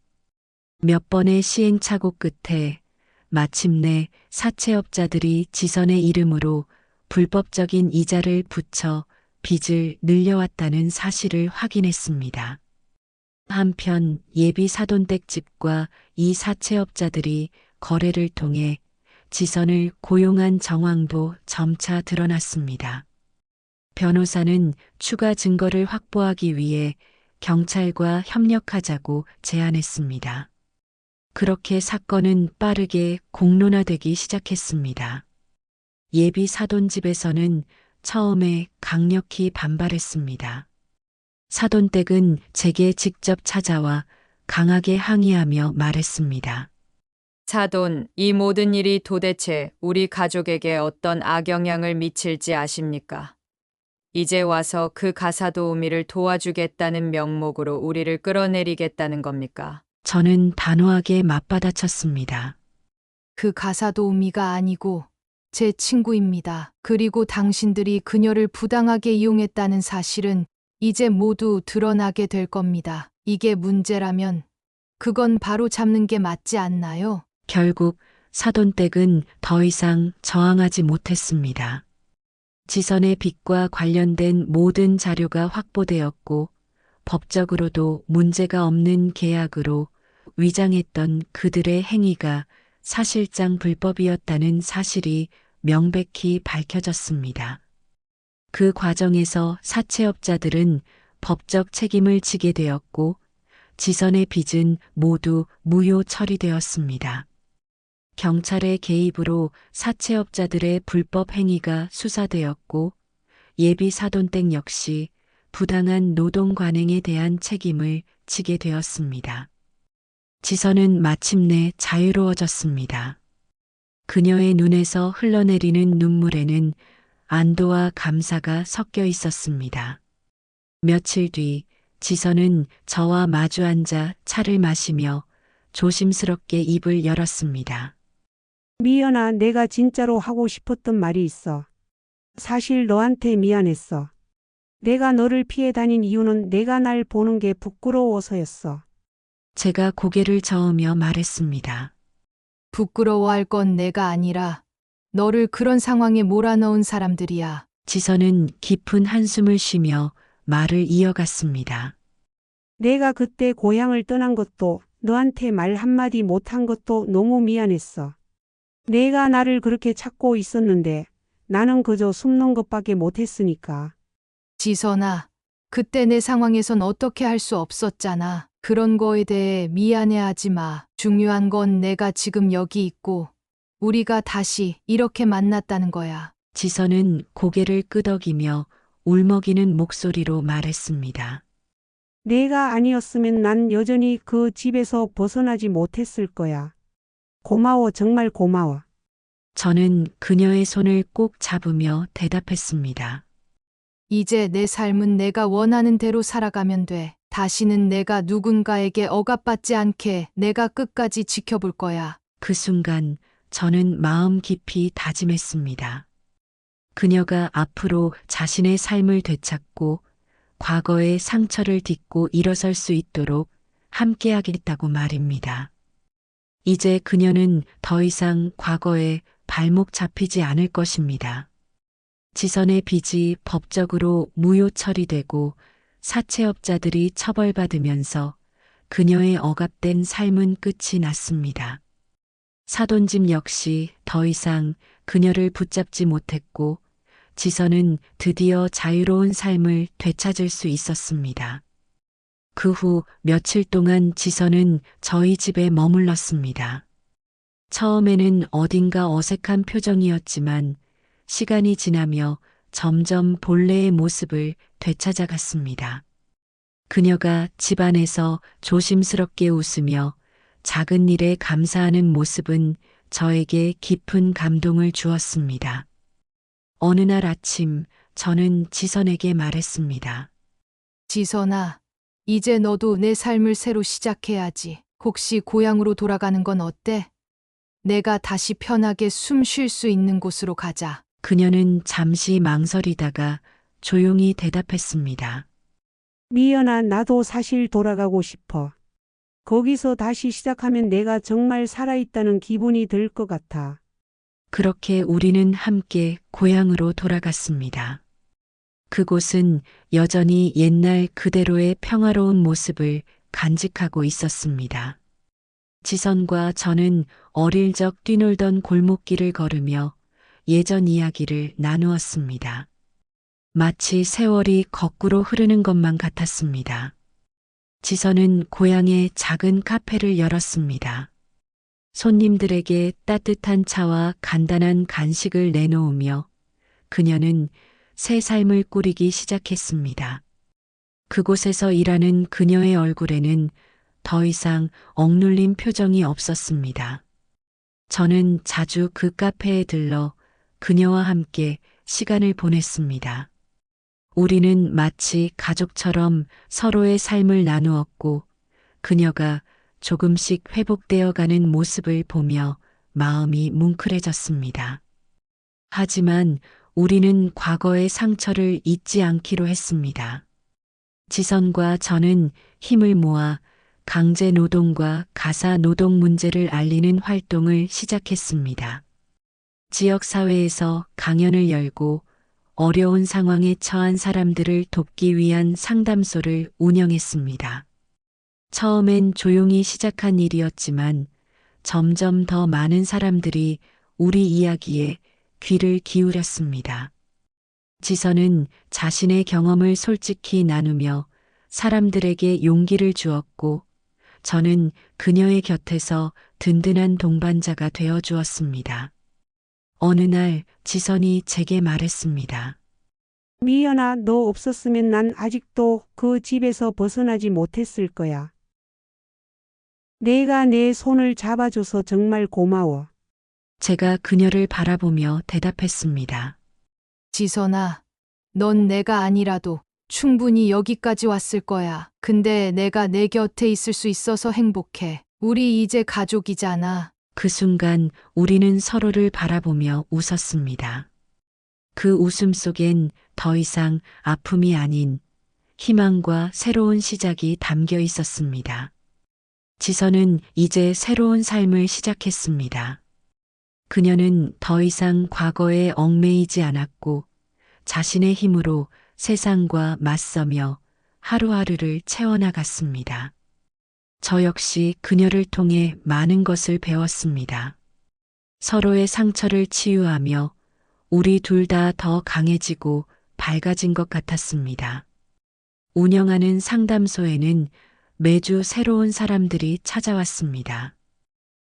Speaker 1: 몇 번의 시행착오 끝에 마침내 사채업자들이 지선의 이름으로 불법적인 이자를 붙여 빚을 늘려왔다는 사실을 확인했습니다. 한편 예비 사돈댁 집과 이 사채업자들이 거래를 통해 지선을 고용한 정황도 점차 드러났습니다. 변호사는 추가 증거를 확보하기 위해 경찰과 협력하자고 제안했습니다. 그렇게 사건은 빠르게 공론화되기 시작했습니다. 예비 사돈집에서는 처음에 강력히 반발했습니다. 사돈댁은 제게 직접 찾아와 강하게 항의하며 말했습니다.
Speaker 5: 사돈, 이 모든 일이 도대체 우리 가족에게 어떤 악영향을 미칠지 아십니까? 이제 와서 그 가사도우미를 도와주겠다는 명목으로 우리를 끌어내리겠다는 겁니까?
Speaker 1: 저는 단호하게 맞받아쳤습니다.
Speaker 2: 그 가사도우미가 아니고 제 친구입니다. 그리고 당신들이 그녀를 부당하게 이용했다는 사실은 이제 모두 드러나게 될 겁니다. 이게 문제라면 그건 바로 잡는 게 맞지 않나요?
Speaker 1: 결국 사돈댁은 더 이상 저항하지 못했습니다. 지선의 빚과 관련된 모든 자료가 확보되었고 법적으로도 문제가 없는 계약으로 위장했던 그들의 행위가 사실상 불법이었다는 사실이 명백히 밝혀졌습니다. 그 과정에서 사채업자들은 법적 책임을 지게 되었고 지선의 빚은 모두 무효 처리되었습니다. 경찰의 개입으로 사채업자들의 불법 행위가 수사되었고 예비 사돈댁 역시 부당한 노동 관행에 대한 책임을 지게 되었습니다. 지선은 마침내 자유로워졌습니다. 그녀의 눈에서 흘러내리는 눈물에는 안도와 감사가 섞여 있었습니다. 며칠 뒤 지선은 저와 마주 앉아 차를 마시며 조심스럽게 입을 열었습니다.
Speaker 7: 미연아, 내가 진짜로 하고 싶었던 말이 있어. 사실 너한테 미안했어. 내가 너를 피해 다닌 이유는 내가 날 보는 게 부끄러워서였어.
Speaker 1: 제가 고개를 저으며 말했습니다.
Speaker 2: 부끄러워할 건 내가 아니라 너를 그런 상황에 몰아넣은 사람들이야.
Speaker 1: 지선은 깊은 한숨을 쉬며 말을 이어갔습니다.
Speaker 7: 내가 그때 고향을 떠난 것도 너한테 말 한마디 못한 것도 너무 미안했어. 내가 나를 그렇게 찾고 있었는데 나는 그저 숨는 것밖에 못했으니까.
Speaker 2: 지선아, 그때 내 상황에선 어떻게 할 수 없었잖아. 그런 거에 대해 미안해하지 마. 중요한 건 내가 지금 여기 있고 우리가 다시 이렇게 만났다는 거야.
Speaker 1: 지선은 고개를 끄덕이며 울먹이는 목소리로 말했습니다.
Speaker 7: 내가 아니었으면 난 여전히 그 집에서 벗어나지 못했을 거야. 고마워, 정말 고마워.
Speaker 1: 저는 그녀의 손을 꼭 잡으며 대답했습니다.
Speaker 2: 이제 내 삶은 내가 원하는 대로 살아가면 돼. 다시는 내가 누군가에게 억압받지 않게 내가 끝까지 지켜볼 거야.
Speaker 1: 그 순간 저는 마음 깊이 다짐했습니다. 그녀가 앞으로 자신의 삶을 되찾고 과거의 상처를 딛고 일어설 수 있도록 함께하겠다고 말입니다. 이제 그녀는 더 이상 과거에 발목 잡히지 않을 것입니다. 지선의 빚이 법적으로 무효 처리되고 사채업자들이 처벌받으면서 그녀의 억압된 삶은 끝이 났습니다. 사돈집 역시 더 이상 그녀를 붙잡지 못했고 지선은 드디어 자유로운 삶을 되찾을 수 있었습니다. 그 후 며칠 동안 지선은 저희 집에 머물렀습니다. 처음에는 어딘가 어색한 표정이었지만 시간이 지나며 점점 본래의 모습을 되찾아갔습니다. 그녀가 집안에서 조심스럽게 웃으며 작은 일에 감사하는 모습은 저에게 깊은 감동을 주었습니다. 어느 날 아침 저는 지선에게 말했습니다.
Speaker 2: 지선아, 이제 너도 내 삶을 새로 시작해야지. 혹시 고향으로 돌아가는 건 어때? 내가 다시 편하게 숨 쉴 수 있는 곳으로 가자.
Speaker 1: 그녀는 잠시 망설이다가 조용히 대답했습니다.
Speaker 7: 미연아, 나도 사실 돌아가고 싶어. 거기서 다시 시작하면 내가 정말 살아있다는 기분이 들 것 같아.
Speaker 1: 그렇게 우리는 함께 고향으로 돌아갔습니다. 그곳은 여전히 옛날 그대로의 평화로운 모습을 간직하고 있었습니다. 지선과 저는 어릴 적 뛰놀던 골목길을 걸으며 예전 이야기를 나누었습니다. 마치 세월이 거꾸로 흐르는 것만 같았습니다. 지선은 고향에 작은 카페를 열었습니다. 손님들에게 따뜻한 차와 간단한 간식을 내놓으며 그녀는 새 삶을 꾸리기 시작했습니다. 그곳에서 일하는 그녀의 얼굴에는 더 이상 억눌린 표정이 없었습니다. 저는 자주 그 카페에 들러 그녀와 함께 시간을 보냈습니다. 우리는 마치 가족처럼 서로의 삶을 나누었고 그녀가 조금씩 회복되어 가는 모습을 보며 마음이 뭉클해졌습니다. 하지만 우리는 과거의 상처를 잊지 않기로 했습니다. 지선과 저는 힘을 모아 강제 노동과 가사 노동 문제를 알리는 활동을 시작했습니다. 지역 사회에서 강연을 열고 어려운 상황에 처한 사람들을 돕기 위한 상담소를 운영했습니다. 처음엔 조용히 시작한 일이었지만 점점 더 많은 사람들이 우리 이야기에 귀를 기울였습니다. 지선은 자신의 경험을 솔직히 나누며 사람들에게 용기를 주었고 저는 그녀의 곁에서 든든한 동반자가 되어 주었습니다. 어느 날 지선이 제게 말했습니다.
Speaker 7: 미연아, 너 없었으면 난 아직도 그 집에서 벗어나지 못했을 거야. 내가 내 손을 잡아줘서 정말 고마워.
Speaker 1: 제가 그녀를 바라보며 대답했습니다.
Speaker 2: 지선아, 넌 내가 아니라도 충분히 여기까지 왔을 거야. 근데 내가 내 곁에 있을 수 있어서 행복해. 우리 이제 가족이잖아.
Speaker 1: 그 순간 우리는 서로를 바라보며 웃었습니다. 그 웃음 속엔 더 이상 아픔이 아닌 희망과 새로운 시작이 담겨 있었습니다. 지선은 이제 새로운 삶을 시작했습니다. 그녀는 더 이상 과거에 얽매이지 않았고 자신의 힘으로 세상과 맞서며 하루하루를 채워나갔습니다. 저 역시 그녀를 통해 많은 것을 배웠습니다. 서로의 상처를 치유하며 우리 둘 다 더 강해지고 밝아진 것 같았습니다. 운영하는 상담소에는 매주 새로운 사람들이 찾아왔습니다.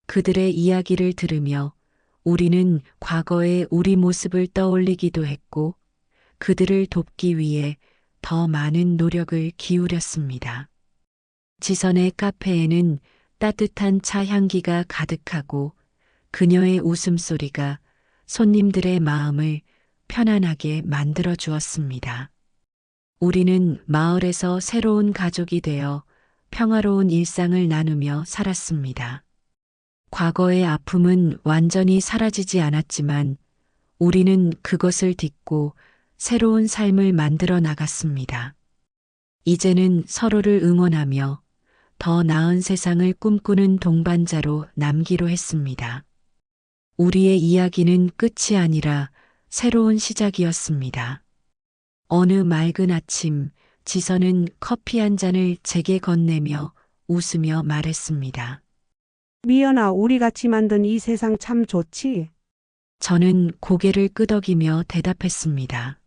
Speaker 1: 그들의 이야기를 들으며 우리는 과거의 우리 모습을 떠올리기도 했고 그들을 돕기 위해 더 많은 노력을 기울였습니다. 지선의 카페에는 따뜻한 차 향기가 가득하고 그녀의 웃음소리가 손님들의 마음을 편안하게 만들어 주었습니다. 우리는 마을에서 새로운 가족이 되어 평화로운 일상을 나누며 살았습니다. 과거의 아픔은 완전히 사라지지 않았지만 우리는 그것을 딛고 새로운 삶을 만들어 나갔습니다. 이제는 서로를 응원하며 더 나은 세상을 꿈꾸는 동반자로 남기로 했습니다. 우리의 이야기는 끝이 아니라 새로운 시작이었습니다. 어느 맑은 아침, 지선은 커피 한 잔을 제게 건네며 웃으며 말했습니다.
Speaker 7: 미연아, 우리 같이 만든 이 세상 참 좋지?
Speaker 1: 저는 고개를 끄덕이며 대답했습니다.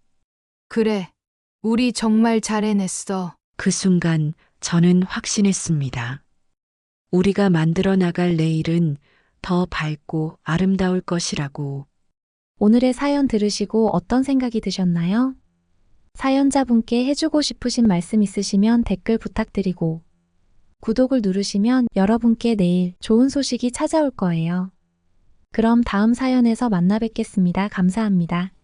Speaker 2: 그래, 우리 정말 잘 해냈어.
Speaker 1: 그 순간 저는 확신했습니다. 우리가 만들어 나갈 내일은 더 밝고 아름다울 것이라고.
Speaker 4: 오늘의 사연 들으시고 어떤 생각이 드셨나요? 사연자분께 해주고 싶으신 말씀 있으시면 댓글 부탁드리고 구독을 누르시면 여러분께 내일 좋은 소식이 찾아올 거예요. 그럼 다음 사연에서 만나 뵙겠습니다. 감사합니다.